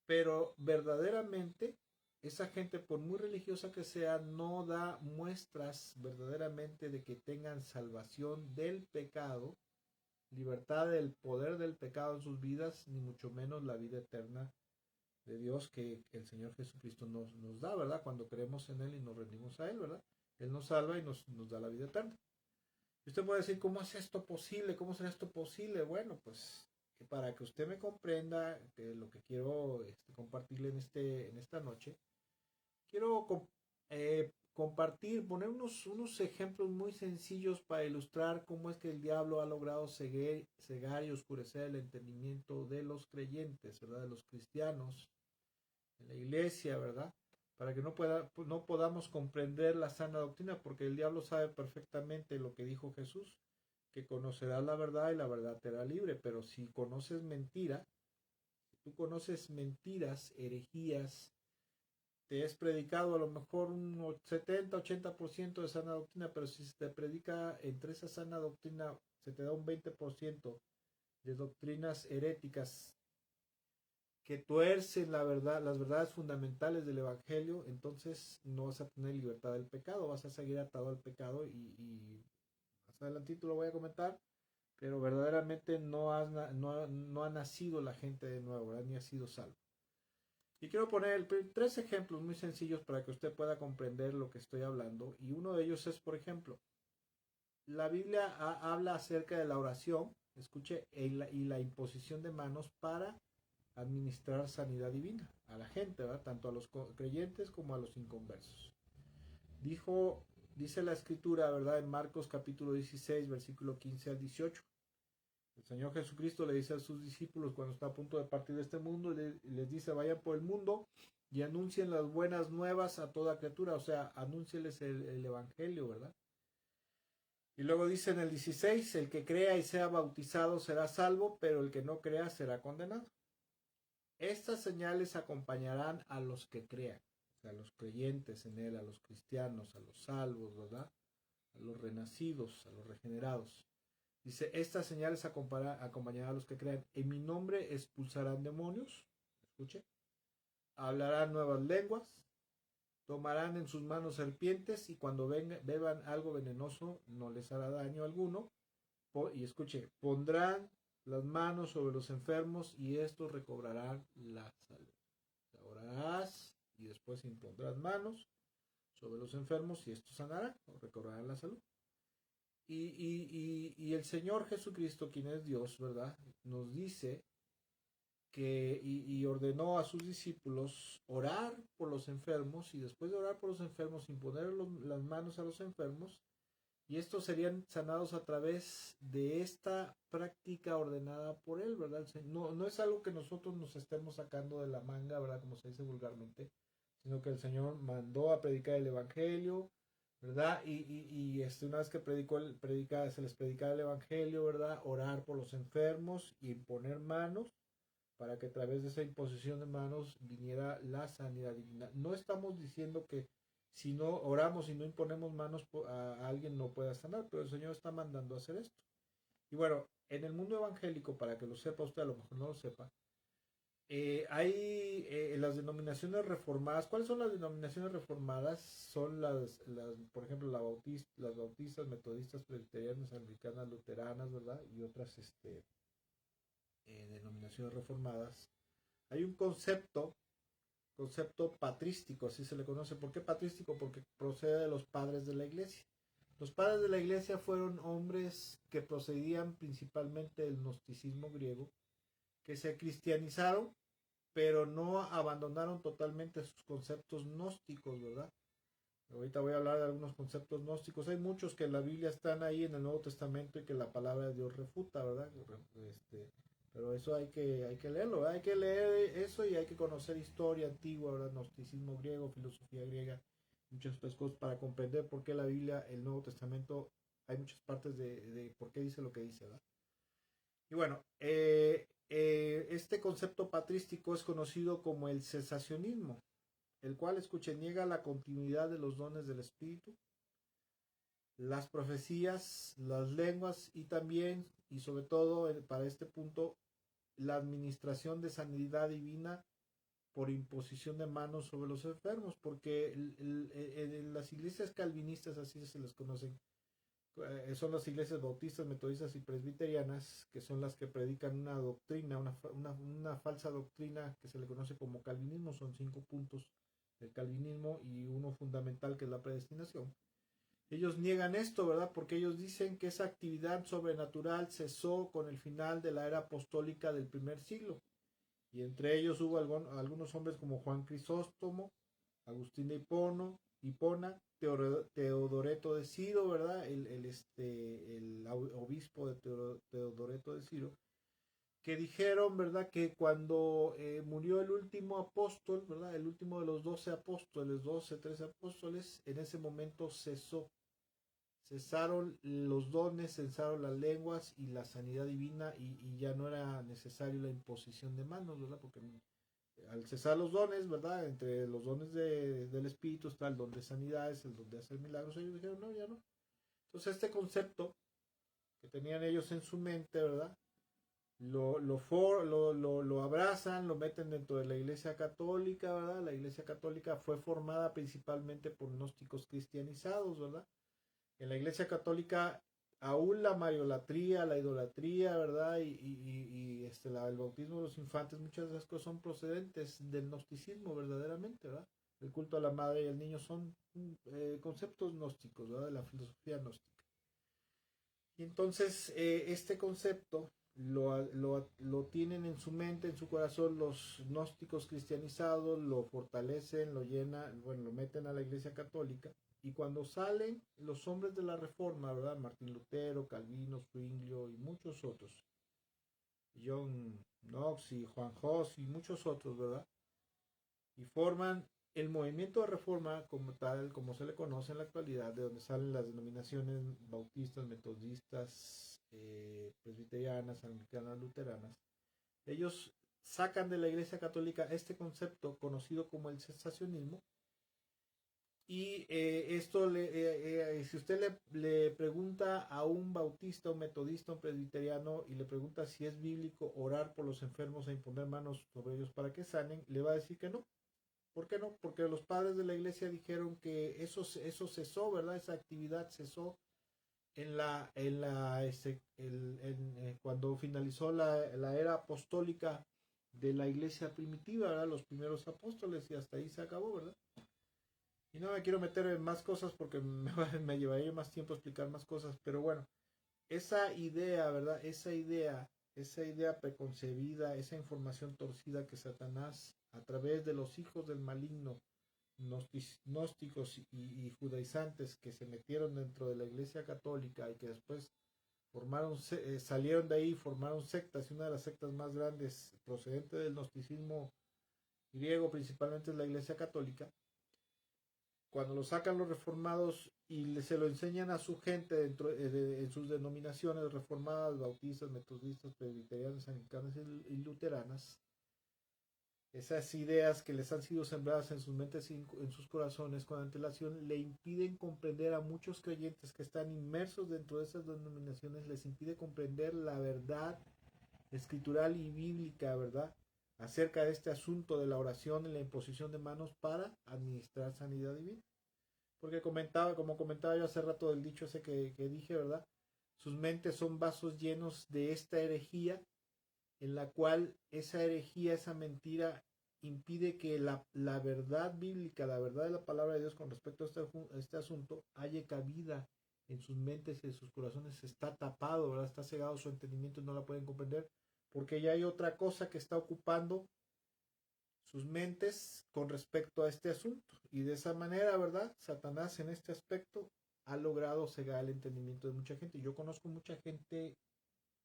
Pero verdaderamente, esa gente, por muy religiosa que sea, no da muestras verdaderamente de que tengan salvación del pecado libertad del poder del pecado en sus vidas, ni mucho menos la vida eterna de Dios que el Señor Jesucristo nos da, ¿verdad? Cuando creemos en Él y nos rendimos a Él, ¿verdad? Él nos salva y nos da la vida eterna. Y usted puede decir, ¿cómo es esto posible? ¿Cómo será esto posible? Bueno, pues para que usted me comprenda lo que quiero compartirle en esta noche, quiero compartir, poner unos ejemplos muy sencillos para ilustrar cómo es que el diablo ha logrado cegar y oscurecer el entendimiento de los creyentes, ¿verdad? De los cristianos, en la iglesia, ¿verdad? Para que no podamos comprender la sana doctrina, porque el diablo sabe perfectamente lo que dijo Jesús, que conocerás la verdad y la verdad te hará libre, pero si conoces mentira, si tú conoces mentiras, herejías, te es predicado a lo mejor un 70-80% de sana doctrina, pero si se te predica entre esa sana doctrina, se te da un 20% de doctrinas heréticas que tuercen la verdad, las verdades fundamentales del Evangelio, entonces no vas a tener libertad del pecado, vas a seguir atado al pecado y más adelantito lo voy a comentar, pero verdaderamente no ha nacido la gente de nuevo, ¿verdad? Ni ha sido salvo. Y quiero poner tres ejemplos muy sencillos para que usted pueda comprender lo que estoy hablando. Y uno de ellos es, por ejemplo, la Biblia habla acerca de la oración, escuche, y la imposición de manos para administrar sanidad divina a la gente, ¿verdad? Tanto a los creyentes como a los inconversos. Dice la escritura, ¿verdad? En Marcos capítulo 16, versículo 15 al 18. El Señor Jesucristo le dice a sus discípulos cuando está a punto de partir de este mundo, les dice, vayan por el mundo y anuncien las buenas nuevas a toda criatura, o sea, anúncieles el evangelio, ¿verdad? Y luego dice en el 16, el que crea y sea bautizado será salvo, pero el que no crea será condenado. Estas señales acompañarán a los que crean, o sea, a los creyentes en él, a los cristianos, a los salvos, ¿verdad? A los renacidos, a los regenerados. Dice, estas señales acompañarán a los que crean. En mi nombre expulsarán demonios, escuche, hablarán nuevas lenguas, tomarán en sus manos serpientes y cuando beban algo venenoso no les hará daño alguno. Y escuche, pondrán las manos sobre los enfermos y estos recobrarán la salud. Orarás y después impondrás manos sobre los enfermos y estos sanarán o recobrarán la salud. Y el Señor Jesucristo, quien es Dios, ¿verdad? Nos dice que y ordenó a sus discípulos orar por los enfermos y después de orar por los enfermos imponer las manos a los enfermos y estos serían sanados a través de esta práctica ordenada por él, ¿verdad? No es algo que nosotros nos estemos sacando de la manga, ¿verdad? Como se dice vulgarmente, sino que el Señor mandó a predicar el Evangelio, ¿verdad? Una vez que se les predicaba el Evangelio, ¿verdad? Orar por los enfermos y imponer manos para que a través de esa imposición de manos viniera la sanidad divina. No estamos diciendo que si no oramos y no imponemos manos a alguien no pueda sanar, pero el Señor está mandando a hacer esto. Y bueno, en el mundo evangélico, para que lo sepa usted, a lo mejor no lo sepa, hay las denominaciones reformadas. ¿Cuáles son las denominaciones reformadas? Son por ejemplo, las bautistas, metodistas, presbiterianas, anglicanas, luteranas, ¿verdad? Y otras denominaciones reformadas. Hay un concepto patrístico, así se le conoce. ¿Por qué patrístico? Porque procede de los padres de la iglesia. Los padres de la iglesia fueron hombres que procedían principalmente del gnosticismo griego, que se cristianizaron, pero no abandonaron totalmente sus conceptos gnósticos, ¿verdad? Ahorita voy a hablar de algunos conceptos gnósticos. Hay muchos que en la Biblia están ahí en el Nuevo Testamento y que la palabra de Dios refuta, ¿verdad? Pero eso hay que leerlo, ¿verdad? Hay que leer eso y hay que conocer historia antigua, ¿verdad? Gnosticismo griego, filosofía griega, muchas otras cosas para comprender por qué la Biblia, el Nuevo Testamento, hay muchas partes de por qué dice lo que dice, ¿verdad? Y bueno, este concepto patrístico es conocido como el cesacionismo, el cual, escuche, niega la continuidad de los dones del Espíritu, las profecías, las lenguas y también, y sobre todo para este punto, la administración de sanidad divina por imposición de manos sobre los enfermos, porque en las iglesias calvinistas, así se les conocen, son las iglesias bautistas, metodistas y presbiterianas, que son las que predican una doctrina, una falsa doctrina que se le conoce como calvinismo. Son 5 puntos del calvinismo y uno fundamental, que es la predestinación. Ellos niegan esto, ¿verdad? Porque ellos dicen que esa actividad sobrenatural cesó con el final de la era apostólica del primer siglo. Y entre ellos hubo algunos hombres como Juan Crisóstomo, Agustín de Hipona, Teodoreto de Ciro, ¿verdad? El obispo de Teodoreto de Ciro, que dijeron, ¿verdad?, que cuando murió el último apóstol, ¿verdad?, el último de los 12 apóstoles, 12, 13 apóstoles, en ese momento cesaron los dones, cesaron las lenguas y la sanidad divina, y ya no era necesario la imposición de manos, ¿verdad? Porque al cesar los dones, ¿verdad? Entre los dones del Espíritu está el don de sanidades, el don de hacer milagros. Ellos dijeron, no, ya no. Entonces este concepto que tenían ellos en su mente, ¿verdad? Lo abrazan, lo meten dentro de la Iglesia Católica, ¿verdad? La Iglesia Católica fue formada principalmente por gnósticos cristianizados, ¿verdad? En la Iglesia Católica aún la mariolatría, la idolatría, ¿verdad? El bautismo de los infantes, muchas de esas cosas son procedentes del gnosticismo verdaderamente, ¿verdad? El culto a la madre y al niño son conceptos gnósticos, ¿verdad? De la filosofía gnóstica. Y entonces este concepto lo tienen en su mente, en su corazón los gnósticos cristianizados, lo fortalecen, lo llenan, bueno, lo meten a la Iglesia Católica. Y cuando salen los hombres de la Reforma, ¿verdad? Martín Lutero, Calvino, Zwinglio y muchos otros, John Knox y Juan Hus y muchos otros, ¿verdad? Y forman el movimiento de Reforma como tal, como se le conoce en la actualidad, de donde salen las denominaciones bautistas, metodistas, presbiterianas, anglicanas, luteranas. Ellos sacan de la Iglesia Católica este concepto conocido como el cesacionismo. Y si usted le pregunta a un bautista, un metodista, un presbiteriano, y le pregunta si es bíblico orar por los enfermos e imponer manos sobre ellos para que sanen, le va a decir que no. ¿Por qué no? Porque los padres de la iglesia dijeron que eso cesó, ¿verdad? Esa actividad cesó cuando finalizó la era apostólica de la iglesia primitiva, ¿verdad? Los primeros apóstoles, y hasta ahí se acabó, ¿verdad? Y no me quiero meter en más cosas porque me llevaría más tiempo explicar más cosas, pero bueno, esa idea, ¿verdad? Esa idea preconcebida, esa información torcida que Satanás, a través de los hijos del maligno, gnósticos y judaizantes que se metieron dentro de la Iglesia Católica y que después salieron de ahí y formaron sectas, y una de las sectas más grandes procedente del gnosticismo griego principalmente es la Iglesia Católica. Cuando lo sacan los reformados y se lo enseñan a su gente en sus denominaciones reformadas, bautistas, metodistas, presbiterianas, anglicanas y luteranas, esas ideas que les han sido sembradas en sus mentes y en sus corazones con antelación le impiden comprender a muchos creyentes que están inmersos dentro de esas denominaciones, les impide comprender la verdad escritural y bíblica, ¿verdad?, acerca de este asunto de la oración y la imposición de manos para administrar sanidad divina. Porque como comentaba yo hace rato del dicho ese que dije, ¿verdad? Sus mentes son vasos llenos de esta herejía, en la cual esa herejía, esa mentira, impide que la verdad bíblica, la verdad de la palabra de Dios con respecto a este asunto, haya cabida en sus mentes y en sus corazones. Está tapado, ¿verdad? Está cegado su entendimiento y no la pueden comprender, porque ya hay otra cosa que está ocupando sus mentes con respecto a este asunto. Y de esa manera, ¿verdad? Satanás en este aspecto ha logrado cegar el entendimiento de mucha gente. Yo conozco mucha gente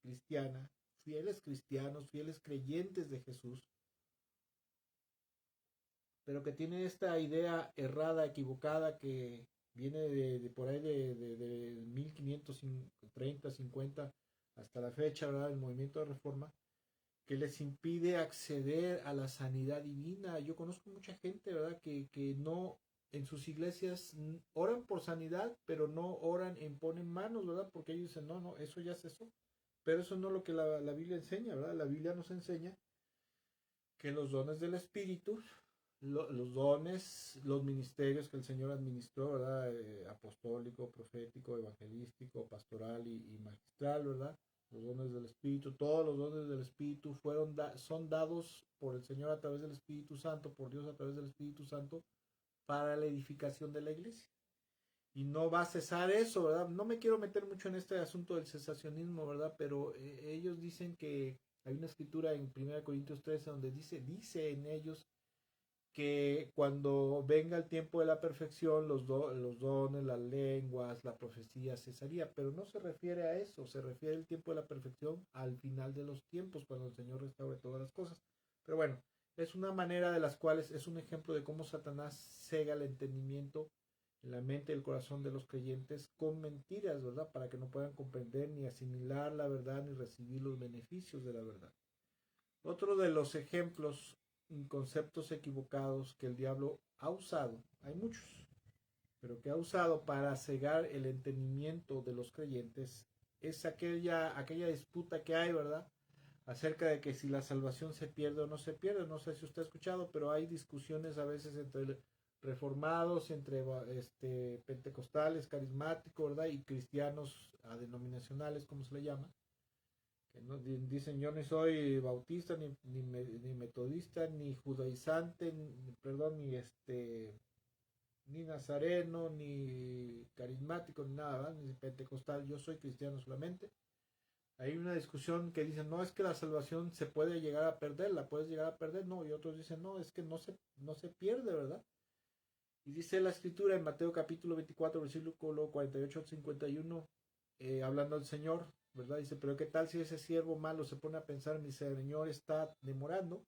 cristiana, fieles cristianos, fieles creyentes de Jesús, pero que tiene esta idea errada, equivocada, que viene de por ahí de 1530, 50 hasta la fecha, ¿verdad? El movimiento de reforma, que les impide acceder a la sanidad divina. Yo conozco mucha gente, ¿verdad?, que no, en sus iglesias oran por sanidad, pero no oran, imponen manos, ¿verdad? Porque ellos dicen, no, eso ya cesó. Pero eso no es lo que la Biblia enseña, ¿verdad? La Biblia nos enseña que los dones del Espíritu los dones, los ministerios que el Señor administró, ¿verdad? Apostólico, profético, evangelístico, pastoral y magistral, ¿verdad? Los dones del Espíritu, todos los dones del Espíritu son dados por el Señor a través del Espíritu Santo, por Dios a través del Espíritu Santo, para la edificación de la iglesia. Y no va a cesar eso, ¿verdad? No me quiero meter mucho en este asunto del cesacionismo, ¿verdad? Pero ellos dicen que hay una escritura en 1 Corintios 13 donde dice en ellos que cuando venga el tiempo de la perfección, los dones, las lenguas, la profecía cesaría, pero no se refiere a eso, se refiere el tiempo de la perfección al final de los tiempos, cuando el Señor restaure todas las cosas. Pero bueno, es una manera de las cuales, es un ejemplo de cómo Satanás cega el entendimiento en la mente y el corazón de los creyentes con mentiras, ¿verdad? Para que no puedan comprender ni asimilar la verdad ni recibir los beneficios de la verdad. Otro de los ejemplos conceptos equivocados que el diablo ha usado, hay muchos, pero que ha usado para cegar el entendimiento de los creyentes, es aquella disputa que hay, ¿verdad? Acerca de que si la salvación se pierde o no se pierde. No sé si usted ha escuchado, pero hay discusiones a veces entre reformados, entre pentecostales, carismáticos, ¿verdad? Y cristianos denominacionales, como se le llama, que no, dicen yo no soy bautista, ni metodista, ni judaizante, ni nazareno, ni carismático, ni nada, ni pentecostal, yo soy cristiano solamente. Hay una discusión que dicen, no, es que la salvación se puede llegar a perder, la puedes llegar a perder, no, y otros dicen, no, es que no se pierde, ¿verdad? Y dice la escritura en Mateo capítulo 24, versículo 48 al 51, hablando al Señor, ¿verdad? Dice, pero ¿qué tal si ese siervo malo se pone a pensar, mi Señor está demorando?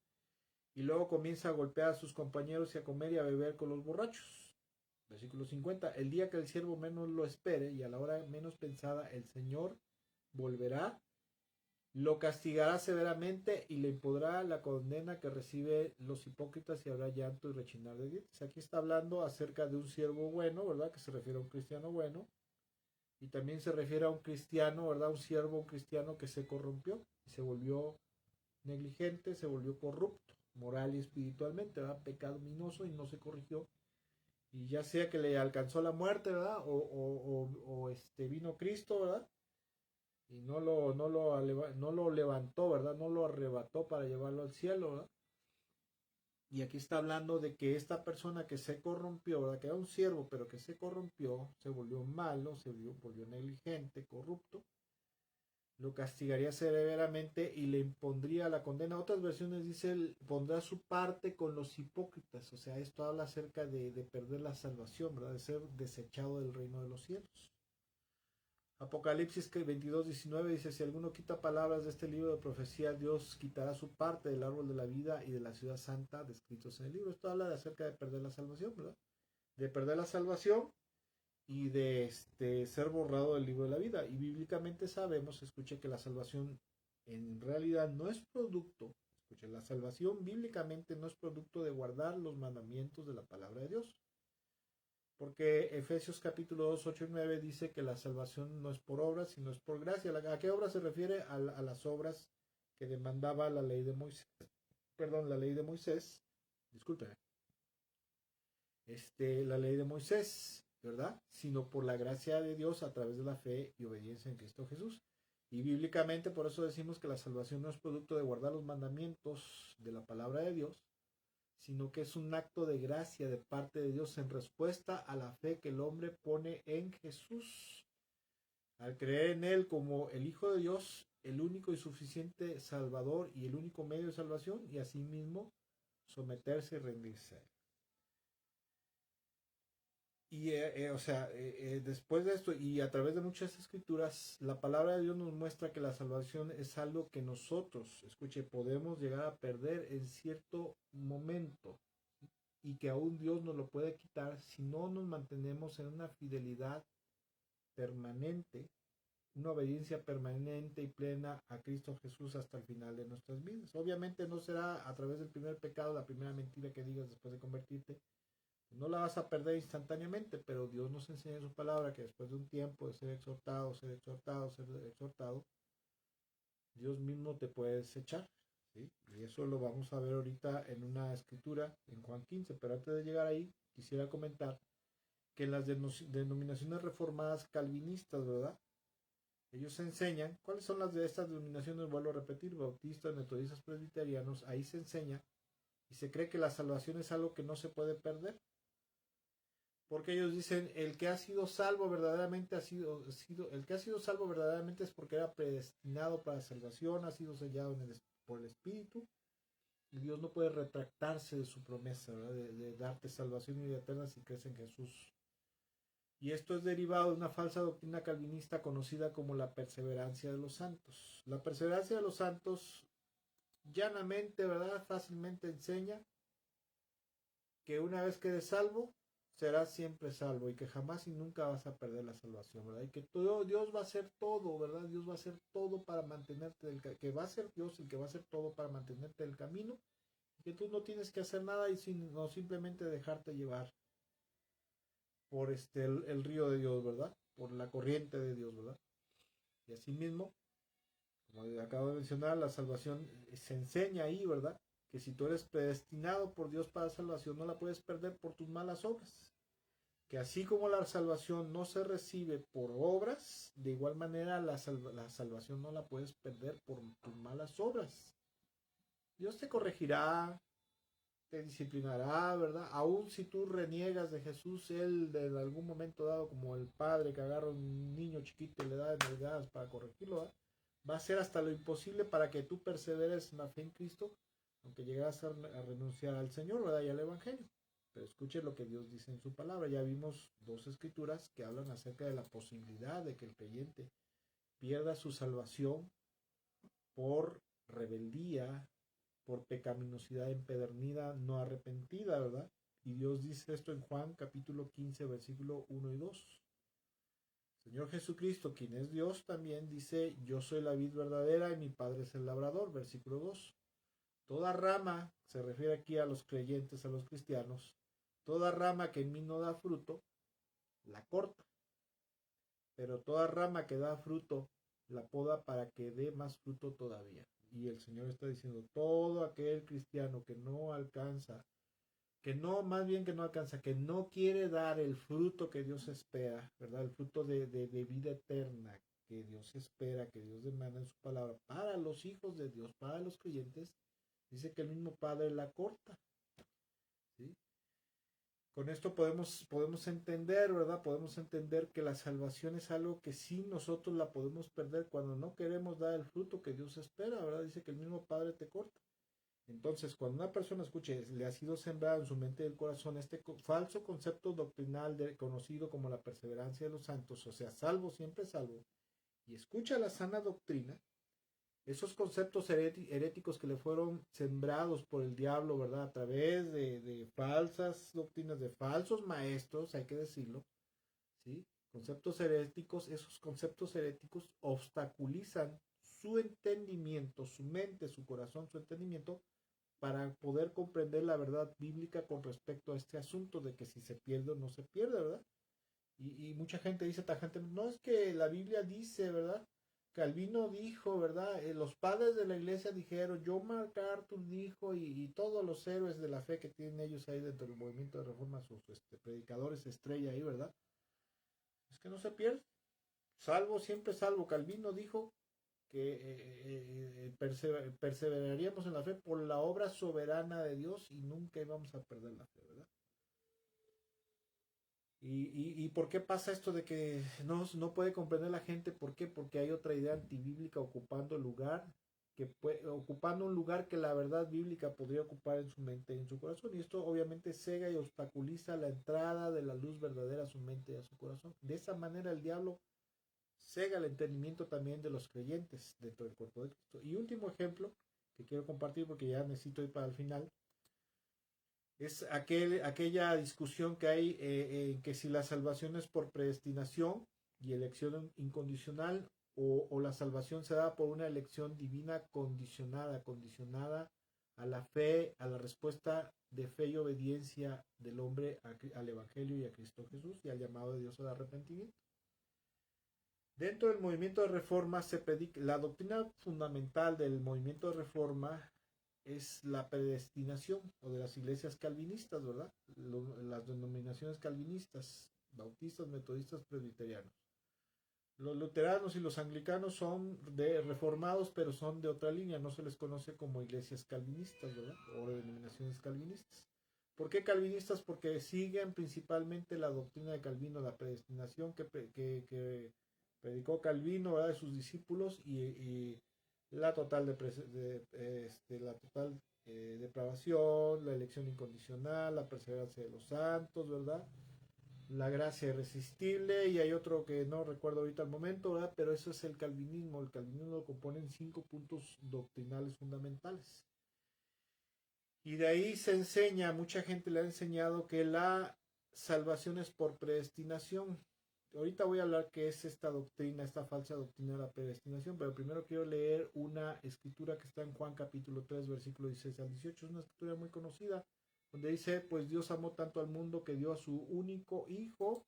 Y luego comienza a golpear a sus compañeros y a comer y a beber con los borrachos. Versículo 50, el día que el siervo menos lo espere y a la hora menos pensada, el Señor volverá, lo castigará severamente y le impondrá la condena que recibe los hipócritas y habrá llanto y rechinar de dientes. Aquí está hablando acerca de un siervo bueno, ¿verdad? Que se refiere a un cristiano bueno. Y también se refiere a un cristiano, ¿verdad? Un siervo, un cristiano que se corrompió y se volvió negligente, se volvió corrupto, moral y espiritualmente, ¿verdad? Pecaminoso y no se corrigió. Y ya sea que le alcanzó la muerte, ¿verdad? O vino Cristo, ¿verdad? Y no lo levantó, ¿verdad? No lo arrebató para llevarlo al cielo, ¿verdad? Y aquí está hablando de que esta persona que se corrompió, ¿verdad? Que era un siervo, pero que se corrompió, se volvió malo, volvió negligente, corrupto, lo castigaría severamente y le impondría la condena. Otras versiones dice, pondrá su parte con los hipócritas. O sea, esto habla acerca de perder la salvación, ¿verdad? De ser desechado del reino de los cielos. Apocalipsis 22:19 dice, si alguno quita palabras de este libro de profecía, Dios quitará su parte del árbol de la vida y de la ciudad santa descritos en el libro. Esto habla acerca de perder la salvación, ¿verdad? De perder la salvación y de ser borrado del libro de la vida. Y bíblicamente sabemos, escuche, que la salvación en realidad no es producto, escuche, la salvación bíblicamente no es producto de guardar los mandamientos de la palabra de Dios. Porque Efesios capítulo 2, 8 y 9 dice que la salvación no es por obras, sino es por gracia. ¿A qué obras se refiere? A las obras que demandaba la ley de Moisés. Perdón, la ley de Moisés. Discúlpeme. La ley de Moisés, ¿verdad? Sino por la gracia de Dios a través de la fe y obediencia en Cristo Jesús. Y bíblicamente por eso decimos que la salvación no es producto de guardar los mandamientos de la palabra de Dios, sino que es un acto de gracia de parte de Dios en respuesta a la fe que el hombre pone en Jesús. Al creer en Él como el Hijo de Dios, el único y suficiente Salvador y el único medio de salvación, y asimismo someterse y rendirse a Él. Y, después de esto, y a través de muchas escrituras, la palabra de Dios nos muestra que la salvación es algo que nosotros, escuche, podemos llegar a perder en cierto momento, y que aún Dios nos lo puede quitar si no nos mantenemos en una fidelidad permanente, una obediencia permanente y plena a Cristo Jesús hasta el final de nuestras vidas. Obviamente no será a través del primer pecado, la primera mentira que digas después de convertirte. No la vas a perder instantáneamente, pero Dios nos enseña en su palabra que después de un tiempo de ser exhortado, Dios mismo te puede desechar, ¿sí? Y eso lo vamos a ver ahorita en una escritura en Juan 15, pero antes de llegar ahí, quisiera comentar que en las denominaciones reformadas calvinistas, ¿verdad? Ellos enseñan, ¿cuáles son las de estas denominaciones? Vuelvo a repetir, bautistas, metodistas, presbiterianos, ahí se enseña y se cree que la salvación es algo que no se puede perder. Porque ellos dicen, el que ha sido salvo verdaderamente el que ha sido salvo verdaderamente es porque era predestinado para salvación, ha sido sellado por el Espíritu, y Dios no puede retractarse de su promesa, ¿verdad? De darte salvación y vida eterna si crees en Jesús. Y esto es derivado de una falsa doctrina calvinista conocida como la perseverancia de los santos. La perseverancia de los santos llanamente, ¿verdad? Fácilmente enseña que una vez que eres salvo, serás siempre salvo y que jamás y nunca vas a perder la salvación, ¿verdad? Y que todo, Dios va a hacer todo, ¿verdad? Dios va a hacer todo para mantenerte, que va a ser Dios el que va a hacer todo para mantenerte en el camino, y que tú no tienes que hacer nada y sino simplemente dejarte llevar por el río de Dios, ¿verdad? Por la corriente de Dios, ¿verdad? Y asimismo, como acabo de mencionar, la salvación se enseña ahí, ¿verdad? Que si tú eres predestinado por Dios para salvación, no la puedes perder por tus malas obras. Que así como la salvación no se recibe por obras, de igual manera la salvación no la puedes perder por tus malas obras. Dios te corregirá, te disciplinará, ¿verdad? Aún si tú reniegas de Jesús, Él en algún momento dado, como el padre que agarra a un niño chiquito y le da nalgadas para corregirlo, ¿verdad? Va a hacer hasta lo imposible para que tú perseveres en la fe en Cristo, aunque llegas a renunciar al Señor, ¿verdad? Y al Evangelio. Pero escuche lo que Dios dice en su palabra. Ya vimos dos escrituras que hablan acerca de la posibilidad de que el creyente pierda su salvación por rebeldía, por pecaminosidad empedernida, no arrepentida, ¿verdad? Y Dios dice esto en Juan capítulo 15, versículo 1 y 2. Señor Jesucristo, quien es Dios, también dice, yo soy la vid verdadera y mi Padre es el labrador, versículo 2. Toda rama, se refiere aquí a los creyentes, a los cristianos, toda rama que en mí no da fruto, la corta. Pero toda rama que da fruto, la poda para que dé más fruto todavía. Y el Señor está diciendo, todo aquel cristiano que no alcanza, que no, más bien que no alcanza, que no quiere dar el fruto que Dios espera, ¿verdad? El fruto de vida eterna que Dios espera, que Dios demanda en su palabra para los hijos de Dios, para los creyentes, dice que el mismo Padre la corta, ¿sí? Con esto podemos entender, ¿verdad? Podemos entender que la salvación es algo que sí nosotros la podemos perder cuando no queremos dar el fruto que Dios espera, ¿verdad? Dice que el mismo Padre te corta. Entonces, cuando una persona escuche, le ha sido sembrado en su mente y el corazón este falso concepto doctrinal conocido como la perseverancia de los santos, o sea, salvo, siempre salvo, y escucha la sana doctrina, esos conceptos heréticos que le fueron sembrados por el diablo, ¿verdad? A través de falsas doctrinas, de falsos maestros, hay que decirlo, ¿sí? Conceptos heréticos, esos conceptos heréticos obstaculizan su entendimiento, su mente, su corazón, su entendimiento, para poder comprender la verdad bíblica con respecto a este asunto de que si se pierde o no se pierde, ¿verdad? Y mucha gente dice tajante, no es que la Biblia dice, ¿verdad? Calvino dijo, ¿verdad? Los padres de la iglesia dijeron, John MacArthur dijo, y todos los héroes de la fe que tienen ellos ahí dentro del movimiento de reforma, sus predicadores estrella ahí, ¿verdad? Es que no se pierde. Salvo, siempre salvo. Calvino dijo que perseveraríamos en la fe por la obra soberana de Dios y nunca íbamos a perder la fe, ¿verdad? ¿Y por qué pasa esto de que no puede comprender la gente? ¿Por qué? Porque hay otra idea antibíblica ocupando el lugar, ocupando un lugar que la verdad bíblica podría ocupar en su mente y en su corazón. Y esto obviamente cega y obstaculiza la entrada de la luz verdadera a su mente y a su corazón. De esa manera el diablo cega el entendimiento también de los creyentes dentro del cuerpo de Cristo. Y último ejemplo que quiero compartir porque ya necesito ir para el final es aquella discusión que hay en que si la salvación es por predestinación y elección incondicional o la salvación se da por una elección divina condicionada a la fe, a la respuesta de fe y obediencia del hombre al Evangelio y a Cristo Jesús y al llamado de Dios al arrepentimiento. Dentro del movimiento de reforma se predica, la doctrina fundamental del movimiento de reforma es la predestinación, o de las iglesias calvinistas, ¿verdad? Las denominaciones calvinistas, bautistas, metodistas, presbiterianos. Los luteranos y los anglicanos son de reformados, pero son de otra línea, no se les conoce como iglesias calvinistas, ¿verdad? O denominaciones calvinistas. ¿Por qué calvinistas? Porque siguen principalmente la doctrina de Calvino, la predestinación que predicó Calvino, ¿verdad? De sus discípulos, y la total, la total depravación, la elección incondicional, la perseverancia de los santos, ¿verdad? La gracia irresistible, y hay otro que no recuerdo ahorita al momento, ¿verdad? Pero eso es el calvinismo. El calvinismo lo componen 5 puntos doctrinales fundamentales. Y de ahí se enseña, mucha gente le ha enseñado que la salvación es por predestinación. Ahorita voy a hablar qué es esta doctrina, esta falsa doctrina de la predestinación, pero primero quiero leer una escritura que está en Juan capítulo 3, versículo 16 al 18. Es una escritura muy conocida, donde dice, pues Dios amó tanto al mundo que dio a su único Hijo,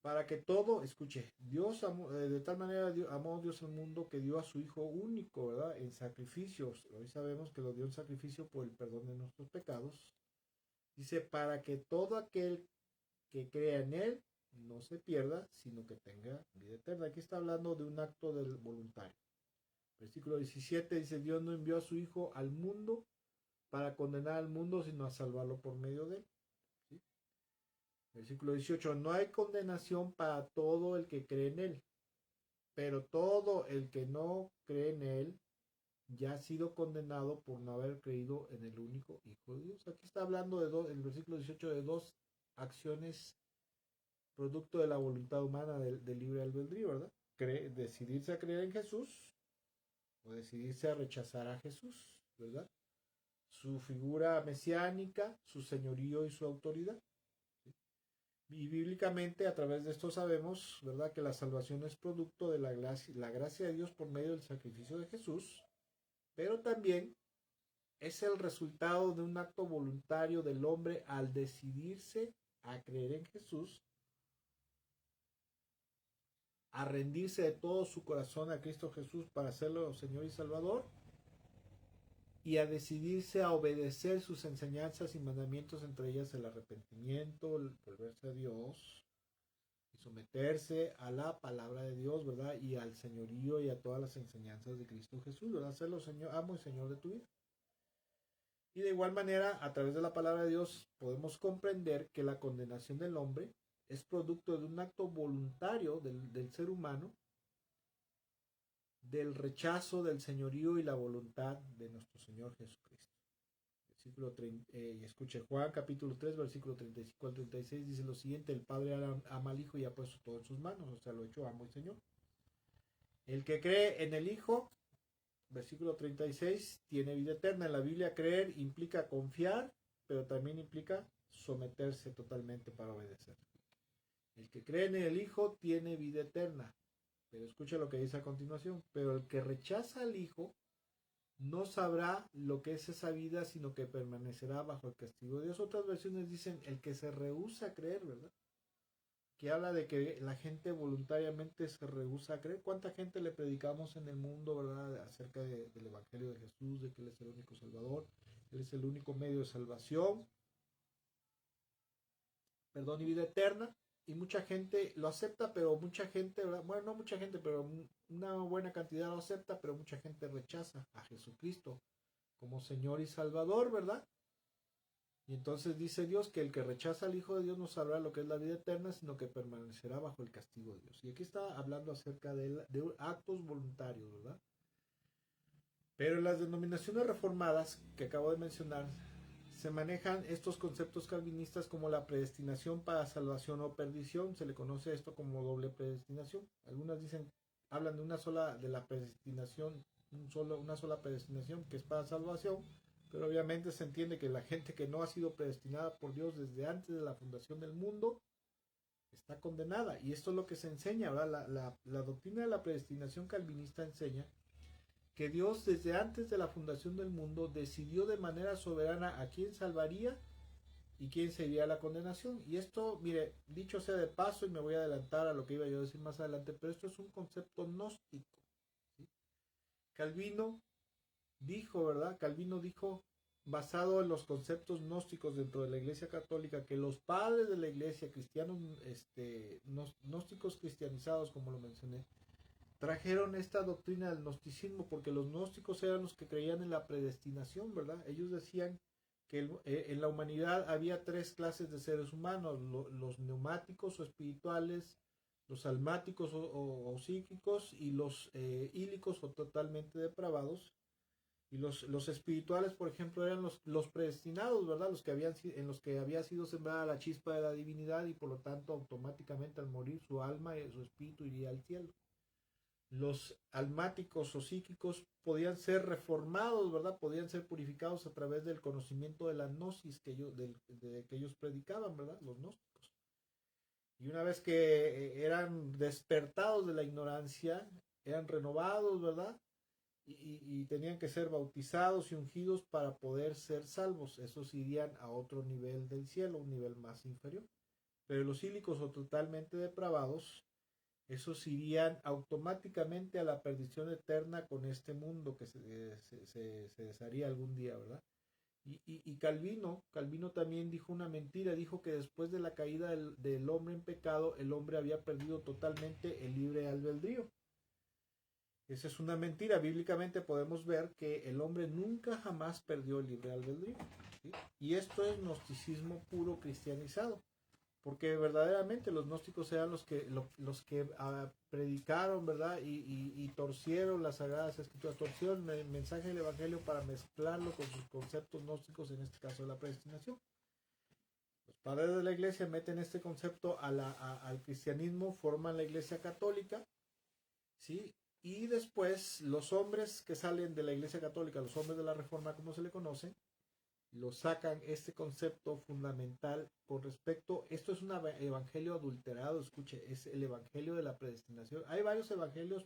para que todo, escuche, Dios amó, de tal manera amó Dios al mundo que dio a su Hijo único, ¿verdad? En sacrificios. Hoy sabemos que lo dio en sacrificio por el perdón de nuestros pecados. Dice, para que todo aquel que crea en Él no se pierda, sino que tenga vida eterna. Aquí está hablando de un acto del voluntario. Versículo 17 dice, Dios no envió a su Hijo al mundo para condenar al mundo, sino a salvarlo por medio de él. ¿Sí? Versículo 18, no hay condenación para todo el que cree en Él, pero todo el que no cree en Él ya ha sido condenado por no haber creído en el único Hijo de Dios. Aquí está hablando el versículo 18, de dos acciones producto de la voluntad humana del libre albedrío, ¿verdad? Decidirse a creer en Jesús o decidirse a rechazar a Jesús, ¿verdad? Su figura mesiánica, su señorío y su autoridad. Y bíblicamente a través de esto sabemos, ¿verdad?, que la salvación es producto de la gracia de Dios por medio del sacrificio de Jesús, pero también es el resultado de un acto voluntario del hombre al decidirse a creer en Jesús, a rendirse de todo su corazón a Cristo Jesús para hacerlo Señor y Salvador, y a decidirse a obedecer sus enseñanzas y mandamientos, entre ellas el arrepentimiento, el volverse a Dios, y someterse a la palabra de Dios, ¿verdad? Y al señorío y a todas las enseñanzas de Cristo Jesús, ¿verdad? Hacerlo Señor, amo y Señor de tu vida. Y de igual manera, a través de la palabra de Dios, podemos comprender que la condenación del hombre es producto de un acto voluntario del ser humano, del rechazo del señorío y la voluntad de nuestro Señor Jesucristo. Versículo 30, escuche Juan capítulo 3, versículo 35 al 36, dice lo siguiente, el Padre ama al Hijo y ha puesto todo en sus manos, o sea, lo hecho amo y Señor. El que cree en el Hijo, versículo 36, tiene vida eterna. En la Biblia creer implica confiar, pero también implica someterse totalmente para obedecer. El que cree en el Hijo tiene vida eterna. Pero escucha lo que dice a continuación. Pero el que rechaza al Hijo no sabrá lo que es esa vida, sino que permanecerá bajo el castigo de Dios. Otras versiones dicen el que se rehúsa a creer, ¿verdad? Que habla de que la gente voluntariamente se rehúsa a creer. ¿Cuánta gente le predicamos en el mundo, verdad, acerca del Evangelio de Jesús, de que Él es el único Salvador, Él es el único medio de salvación, perdón y vida eterna? Y mucha gente lo acepta, pero mucha gente, ¿verdad? Bueno, no mucha gente, pero una buena cantidad lo acepta, pero mucha gente rechaza a Jesucristo como Señor y Salvador, ¿verdad? Y entonces dice Dios que el que rechaza al Hijo de Dios no sabrá lo que es la vida eterna, sino que permanecerá bajo el castigo de Dios. Y aquí está hablando acerca de actos voluntarios, ¿verdad? Pero en las denominaciones reformadas que acabo de mencionar, se manejan estos conceptos calvinistas como la predestinación para salvación o perdición. Se le conoce esto como doble predestinación. Algunas hablan de la predestinación, una sola predestinación que es para salvación, pero obviamente se entiende que la gente que no ha sido predestinada por Dios desde antes de la fundación del mundo está condenada. Y esto es lo que se enseña, ¿verdad? La doctrina de la predestinación calvinista enseña que Dios desde antes de la fundación del mundo decidió de manera soberana a quién salvaría y quién sería la condenación. Y esto, mire, dicho sea de paso, y me voy a adelantar a lo que iba yo a decir más adelante, pero esto es un concepto gnóstico, ¿sí? Calvino dijo, ¿verdad? Calvino dijo, basado en los conceptos gnósticos dentro de la Iglesia Católica, que los padres de la Iglesia, cristianos, gnósticos cristianizados, como lo mencioné, trajeron esta doctrina del gnosticismo, porque los gnósticos eran los que creían en la predestinación, ¿verdad? Ellos decían que en la humanidad había tres clases de seres humanos: los neumáticos o espirituales, los almáticos o psíquicos, y los ílicos o totalmente depravados. Y los espirituales, por ejemplo, eran los predestinados, ¿verdad? En los que había sido sembrada la chispa de la divinidad, y por lo tanto automáticamente al morir su alma y su espíritu iría al cielo. Los almáticos o psíquicos podían ser reformados, ¿verdad? Podían ser purificados a través del conocimiento de la gnosis que ellos predicaban, ¿verdad? Los gnósticos. Y una vez que eran despertados de la ignorancia, eran renovados, ¿verdad? Y tenían que ser bautizados y ungidos para poder ser salvos. Esos irían a otro nivel del cielo, un nivel más inferior. Pero los ílicos o totalmente depravados, esos irían automáticamente a la perdición eterna con este mundo que se desharía algún día, ¿verdad? Y Calvino también dijo una mentira. Dijo que después de la caída del hombre en pecado, el hombre había perdido totalmente el libre albedrío. Esa es una mentira. Bíblicamente podemos ver que el hombre nunca jamás perdió el libre albedrío, ¿sí? Y esto es gnosticismo puro cristianizado, porque verdaderamente los gnósticos eran los que predicaron, ¿verdad? Y torcieron las Sagradas Escrituras, torcieron el mensaje del Evangelio para mezclarlo con sus conceptos gnósticos, en este caso de la predestinación. Los padres de la iglesia meten este concepto al cristianismo, forman la iglesia católica, ¿sí? Y después los hombres que salen de la iglesia católica, los hombres de la reforma, como se le conoce, lo sacan este concepto fundamental con respecto. Esto es un evangelio adulterado. Escuche, es el evangelio de la predestinación. Hay varios evangelios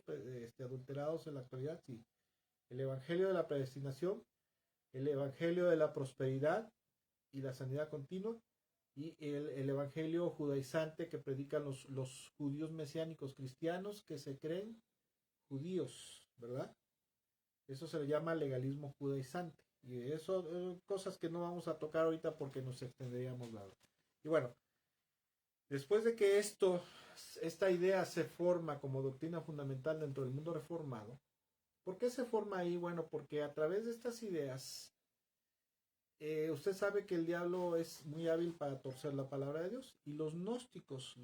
adulterados en la actualidad, sí. El evangelio de la predestinación, el evangelio de la prosperidad y la sanidad continua, y el evangelio judaizante que predican los judíos mesiánicos cristianos que se creen judíos, ¿verdad? Eso se le llama legalismo judaizante. Y eso, cosas que no vamos a tocar ahorita porque nos extenderíamos largo. Y bueno, después de que esta idea se forma como doctrina fundamental dentro del mundo reformado, ¿por qué se forma ahí? Bueno, porque a través de estas ideas, usted sabe que el diablo es muy hábil para torcer la palabra de Dios. Y los gnósticos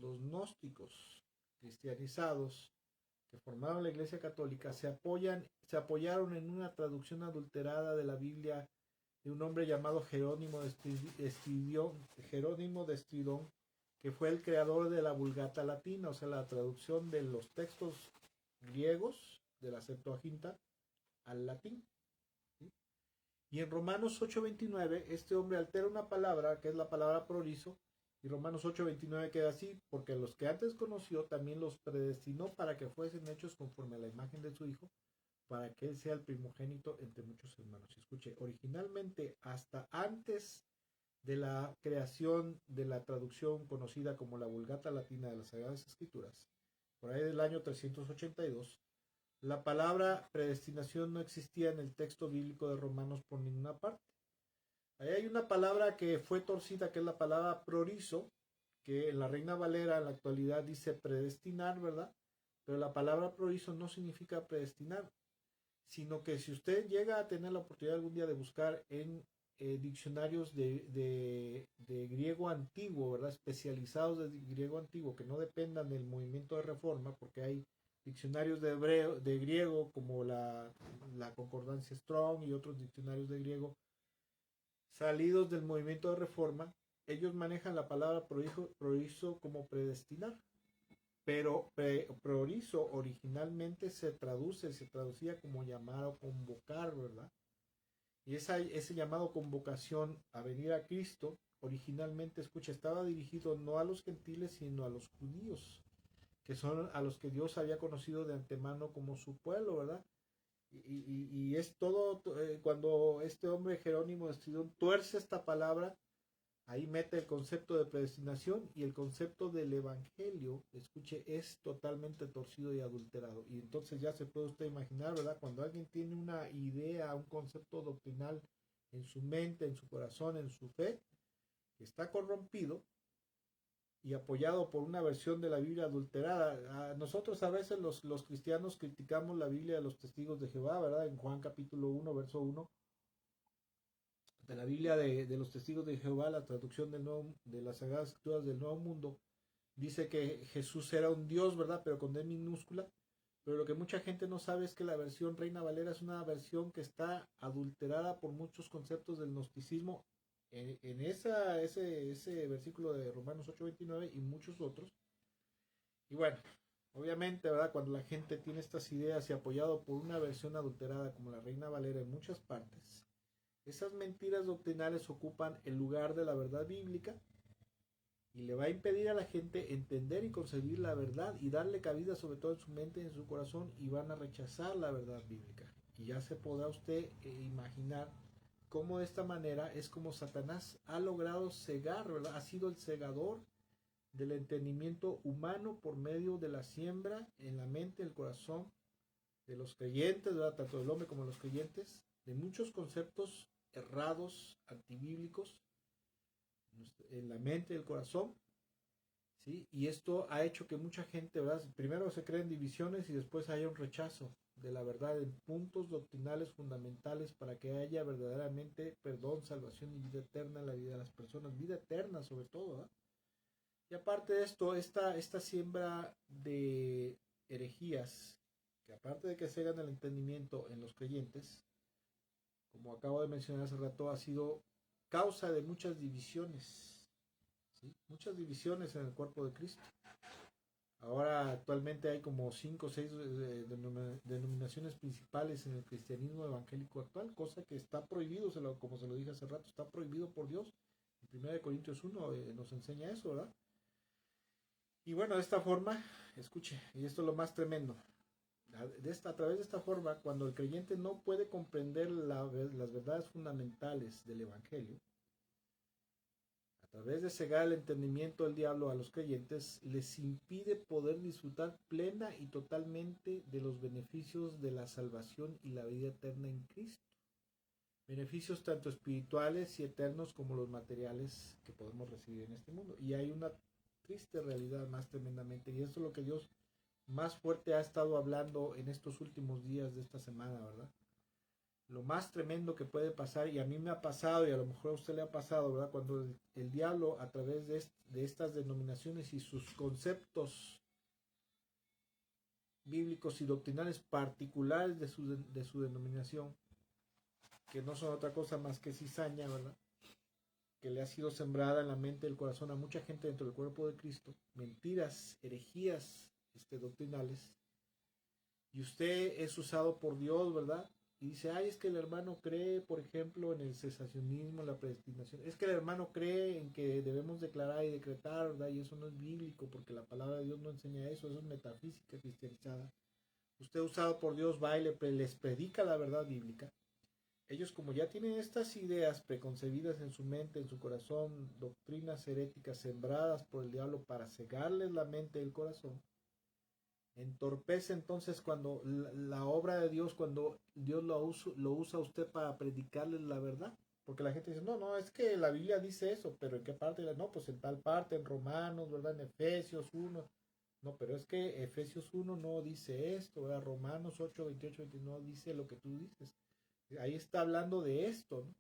cristianizados, que formaron la Iglesia Católica, se apoyaron en una traducción adulterada de la Biblia de un hombre llamado Jerónimo de Estridón, que fue el creador de la Vulgata Latina, o sea, la traducción de los textos griegos de la Septuaginta al latín, ¿sí? Y en Romanos 8:29, este hombre altera una palabra, que es la palabra prorizo, y Romanos 8:29 queda así: porque los que antes conoció también los predestinó para que fuesen hechos conforme a la imagen de su Hijo, para que él sea el primogénito entre muchos hermanos. Y escuche, originalmente, hasta antes de la creación de la traducción conocida como la Vulgata Latina de las Sagradas Escrituras, por ahí del año 382, la palabra predestinación no existía en el texto bíblico de Romanos por ninguna parte. Ahí hay una palabra que fue torcida, que es la palabra prorizo, que en la Reina Valera en la actualidad dice predestinar, ¿verdad? Pero la palabra prorizo no significa predestinar, sino que si usted llega a tener la oportunidad algún día de buscar en diccionarios de griego antiguo, ¿verdad? Especializados de griego antiguo, que no dependan del movimiento de reforma, porque hay diccionarios de griego como la Concordancia Strong y otros diccionarios de griego salidos del movimiento de reforma. Ellos manejan la palabra prorizo como predestinar, pero prorizo originalmente se traducía como llamar o convocar, ¿verdad? Y ese llamado convocación a venir a Cristo, originalmente, escucha, estaba dirigido no a los gentiles, sino a los judíos, que son a los que Dios había conocido de antemano como su pueblo, ¿verdad? Y es todo, cuando este hombre Jerónimo de Estridón tuerce esta palabra ahí mete el concepto de predestinación y el concepto del evangelio, escuche, es totalmente torcido y adulterado. Y entonces ya se puede usted imaginar, ¿verdad? Cuando alguien tiene una idea, un concepto doctrinal en su mente, en su corazón, en su fe, que está corrompido y apoyado por una versión de la Biblia adulterada. Nosotros a veces los cristianos criticamos la Biblia de los testigos de Jehová, ¿verdad? En Juan capítulo 1, verso 1, de la Biblia de los testigos de Jehová, la traducción de las Sagradas Escrituras del Nuevo Mundo, dice que Jesús era un Dios, ¿verdad? Pero con D minúscula. Pero lo que mucha gente no sabe es que la versión Reina Valera es una versión que está adulterada por muchos conceptos del gnosticismo en ese versículo de Romanos 8:29 y muchos otros. Y bueno, obviamente, ¿verdad? Cuando la gente tiene estas ideas y apoyado por una versión adulterada como la Reina Valera en muchas partes, esas mentiras doctrinales ocupan el lugar de la verdad bíblica y le va a impedir a la gente entender y concebir la verdad y darle cabida sobre todo en su mente y en su corazón, y van a rechazar la verdad bíblica. Y ya se podrá usted imaginar cómo de esta manera es como Satanás ha logrado cegar, ¿verdad? Ha sido el cegador del entendimiento humano por medio de la siembra en la mente, el corazón de los creyentes, ¿verdad? Tanto del hombre como de los creyentes, de muchos conceptos errados, antibíblicos, en la mente y el corazón, ¿sí? Y esto ha hecho que mucha gente, ¿verdad? Primero se creen divisiones y después haya un rechazo de la verdad en puntos doctrinales fundamentales para que haya verdaderamente perdón, salvación y vida eterna en la vida de las personas, vida eterna sobre todo, ¿verdad? Y aparte de esto, esta siembra de herejías, que aparte de que cegan el entendimiento en los creyentes, como acabo de mencionar hace rato, ha sido causa de muchas divisiones, ¿sí? Muchas divisiones en el cuerpo de Cristo. Ahora actualmente hay como 5 o 6 denominaciones principales en el cristianismo evangélico actual, cosa que está prohibido, como se lo dije hace rato, está prohibido por Dios. En 1 Corintios 1 nos enseña eso, ¿verdad? Y bueno, de esta forma, escuche, y esto es lo más tremendo, a través de esta forma, cuando el creyente no puede comprender las verdades fundamentales del Evangelio, a través de cegar el entendimiento del diablo a los creyentes, les impide poder disfrutar plena y totalmente de los beneficios de la salvación y la vida eterna en Cristo. Beneficios tanto espirituales y eternos como los materiales que podemos recibir en este mundo. Y hay una triste realidad más tremendamente, y esto es lo que Dios más fuerte ha estado hablando en estos últimos días de esta semana, ¿verdad? Lo más tremendo que puede pasar, y a mí me ha pasado, y a lo mejor a usted le ha pasado, ¿verdad? Cuando el diablo, a través de estas denominaciones y sus conceptos bíblicos y doctrinales particulares de su denominación, que no son otra cosa más que cizaña, ¿verdad? Que le ha sido sembrada en la mente y el corazón a mucha gente dentro del cuerpo de Cristo, mentiras, herejías doctrinales, y usted es usado por Dios, ¿verdad? Y dice, ay, es que el hermano cree, por ejemplo, en el cesacionismo, la predestinación. Es que el hermano cree en que debemos declarar y decretar, ¿verdad? Y eso no es bíblico, porque la palabra de Dios no enseña eso, eso es metafísica cristianizada. Usted usado por Dios va y les predica la verdad bíblica. Ellos, como ya tienen estas ideas preconcebidas en su mente, en su corazón, doctrinas heréticas sembradas por el diablo para cegarles la mente y el corazón, entorpece entonces cuando la obra de Dios, cuando Dios lo usa a usted para predicarles la verdad. Porque la gente dice, no, es que la Biblia dice eso, pero ¿en qué parte? No, pues en tal parte, en Romanos, ¿verdad? En Efesios 1. No, pero es que Efesios 1 no dice esto, ¿verdad? Romanos 8, 28, 29 dice lo que tú dices. Ahí está hablando de esto, ¿no?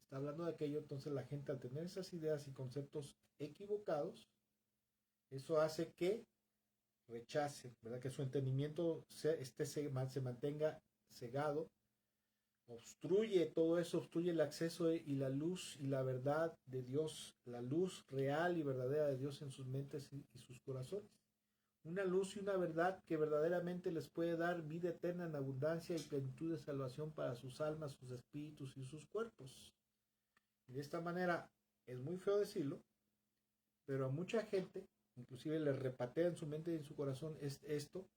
Está hablando de aquello. Entonces la gente, al tener esas ideas y conceptos equivocados, eso hace que rechace, ¿verdad? Que su entendimiento se mantenga cegado, obstruye todo eso, obstruye el acceso y la luz y la verdad de Dios, la luz real y verdadera de Dios en sus mentes y sus corazones. Una luz y una verdad que verdaderamente les puede dar vida eterna en abundancia y plenitud de salvación para sus almas, sus espíritus y sus cuerpos. Y de esta manera, es muy feo decirlo, pero a mucha gente, inclusive les repatea en su mente y en su corazón esto,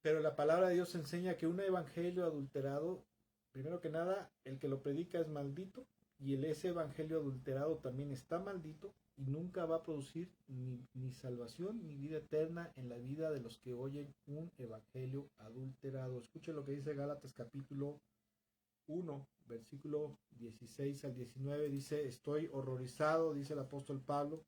pero la palabra de Dios enseña que un evangelio adulterado, primero que nada, el que lo predica es maldito, y ese evangelio adulterado también está maldito y nunca va a producir ni salvación ni vida eterna en la vida de los que oyen un evangelio adulterado. Escuche lo que dice Gálatas capítulo 1, versículo 16 al 19. Dice: estoy horrorizado, dice el apóstol Pablo,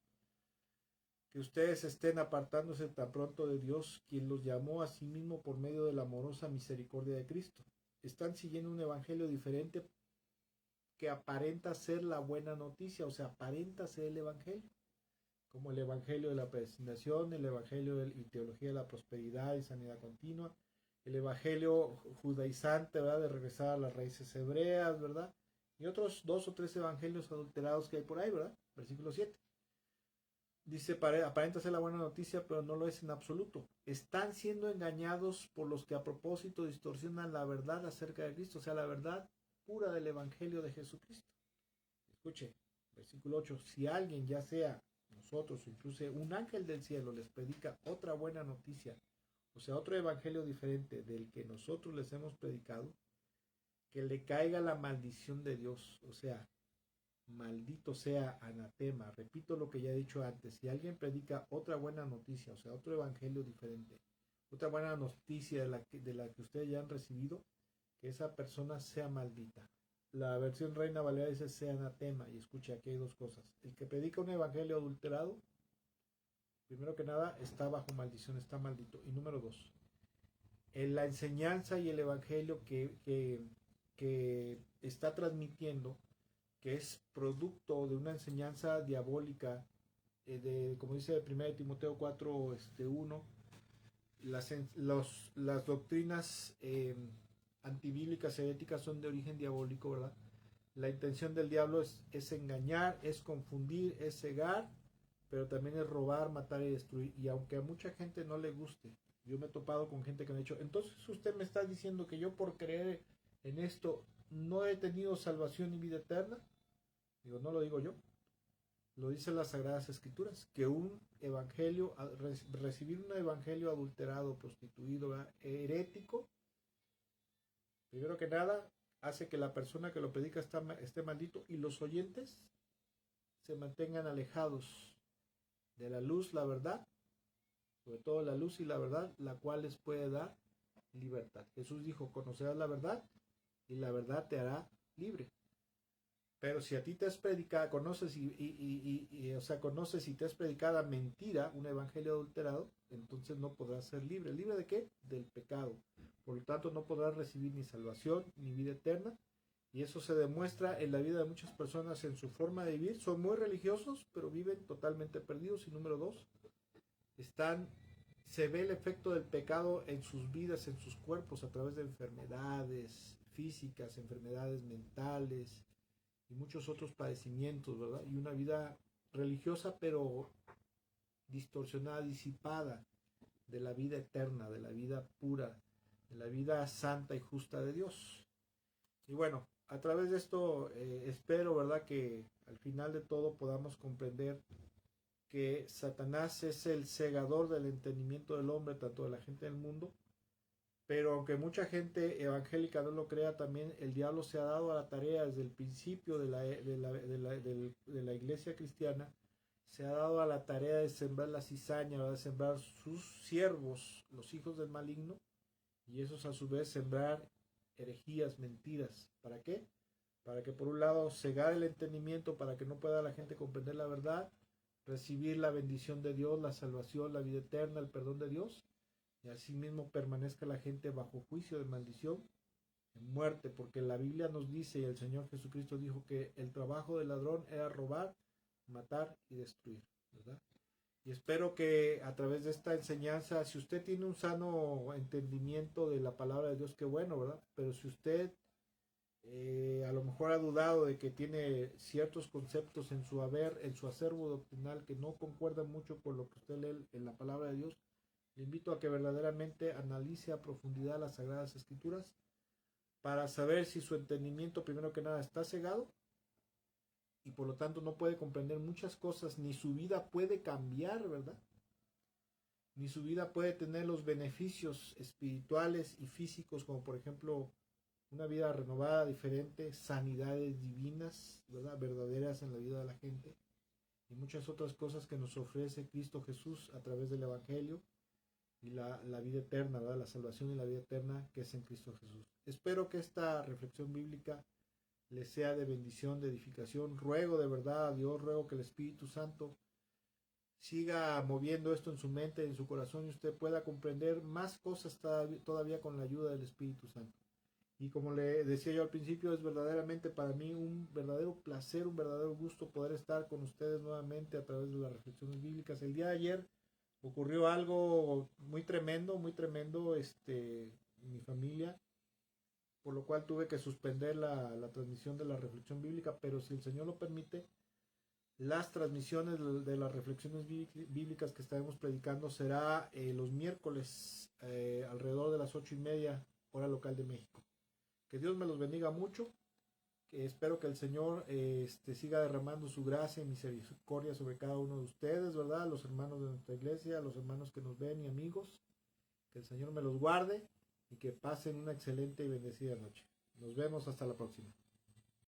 que ustedes estén apartándose tan pronto de Dios, quien los llamó a sí mismo por medio de la amorosa misericordia de Cristo. Están siguiendo un evangelio diferente que aparenta ser la buena noticia, o sea, aparenta ser el evangelio, como el evangelio de la predestinación, el evangelio y teología de la prosperidad y sanidad continua, el evangelio judaizante, ¿verdad?, de regresar a las raíces hebreas, ¿verdad?, y otros 2 o 3 evangelios adulterados que hay por ahí, ¿verdad? Versículo 7. Dice: aparenta ser la buena noticia, pero no lo es en absoluto. Están siendo engañados por los que a propósito distorsionan la verdad acerca de Cristo, o sea, la verdad pura del evangelio de Jesucristo. Escuche, versículo 8. Si alguien, ya sea nosotros o incluso un ángel del cielo, les predica otra buena noticia, o sea, otro evangelio diferente del que nosotros les hemos predicado, que le caiga la maldición de Dios, o sea, maldito sea, anatema. Repito lo que ya he dicho antes: si alguien predica otra buena noticia, o sea, otro evangelio diferente, otra buena noticia de la que ustedes ya han recibido, que esa persona sea maldita. La versión Reina Valera dice sea anatema. Y escucha, aquí hay 2 cosas: el que predica un evangelio adulterado, primero que nada, está bajo maldición, está maldito. Y número 2, en la enseñanza y el evangelio que está transmitiendo, que es producto de una enseñanza diabólica, como dice 1 Timoteo 4, 1, las doctrinas antibíblicas, heréticas, son de origen diabólico, ¿verdad? La intención del diablo es engañar, es confundir, es cegar, pero también es robar, matar y destruir. Y aunque a mucha gente no le guste, yo me he topado con gente que me ha dicho: entonces usted me está diciendo que yo por creer en esto no he tenido salvación y vida eterna. Digo, no lo digo yo, lo dicen las Sagradas Escrituras, que un evangelio, recibir un evangelio adulterado, prostituido, ¿verdad?, herético, primero que nada, hace que la persona que lo predica esté maldito y los oyentes se mantengan alejados de la luz, la verdad, sobre todo la luz y la verdad, la cual les puede dar libertad. Jesús dijo: conocerás la verdad y la verdad te hará libre. Pero si a ti te has predicado, conoces conoces y te has predicado mentira, un evangelio adulterado, entonces no podrás ser libre. ¿Libre de qué? Del pecado. Por lo tanto, no podrás recibir ni salvación ni vida eterna. Y eso se demuestra en la vida de muchas personas en su forma de vivir. Son muy religiosos, pero viven totalmente perdidos. Y número 2, se ve el efecto del pecado en sus vidas, en sus cuerpos, a través de enfermedades físicas, enfermedades mentales y muchos otros padecimientos, ¿verdad? Y una vida religiosa, pero distorsionada, disipada de la vida eterna, de la vida pura, de la vida santa y justa de Dios. Y bueno, a través de esto espero, ¿verdad?, que al final de todo podamos comprender que Satanás es el cegador del entendimiento del hombre, tanto de la gente del mundo. Pero aunque mucha gente evangélica no lo crea, también el diablo se ha dado a la tarea desde el principio de la iglesia cristiana, se ha dado a la tarea de sembrar la cizaña, de sembrar sus siervos, los hijos del maligno, y esos a su vez sembrar herejías, mentiras. ¿Para qué? Para que por un lado cegar el entendimiento, para que no pueda la gente comprender la verdad, recibir la bendición de Dios, la salvación, la vida eterna, el perdón de Dios, y asimismo permanezca la gente bajo juicio de maldición, en muerte, porque la Biblia nos dice, y el Señor Jesucristo dijo, que el trabajo del ladrón era robar, matar y destruir, ¿verdad? Y espero que a través de esta enseñanza, si usted tiene un sano entendimiento de la palabra de Dios, qué bueno, ¿verdad? Pero si usted a lo mejor ha dudado de que tiene ciertos conceptos en su haber, en su acervo doctrinal, que no concuerdan mucho con lo que usted lee en la palabra de Dios, le invito a que verdaderamente analice a profundidad las Sagradas Escrituras para saber si su entendimiento, primero que nada, está cegado y por lo tanto no puede comprender muchas cosas, ni su vida puede cambiar, ¿verdad? Ni su vida puede tener los beneficios espirituales y físicos, como por ejemplo una vida renovada, diferente, sanidades divinas, ¿verdad? Verdaderas en la vida de la gente y muchas otras cosas que nos ofrece Cristo Jesús a través del Evangelio y la vida eterna, ¿verdad? La salvación y la vida eterna que es en Cristo Jesús. Espero que esta reflexión bíblica les sea de bendición, de edificación. Ruego de verdad a Dios, ruego que el Espíritu Santo siga moviendo esto en su mente, en su corazón y usted pueda comprender más cosas todavía con la ayuda del Espíritu Santo. Y como le decía yo al principio, es verdaderamente para mí un verdadero placer, un verdadero gusto poder estar con ustedes nuevamente a través de las reflexiones bíblicas. El día de ayer ocurrió algo muy tremendo, en mi familia, por lo cual tuve que suspender la transmisión de la reflexión bíblica, pero si el Señor lo permite, las transmisiones de las reflexiones bíblicas que estaremos predicando será los miércoles alrededor de las 8:30 hora local de México. Que Dios me los bendiga mucho. Que espero que el Señor siga derramando su gracia y misericordia sobre cada uno de ustedes, ¿verdad? Los hermanos de nuestra iglesia, los hermanos que nos ven y amigos. Que el Señor me los guarde y que pasen una excelente y bendecida noche. Nos vemos hasta la próxima.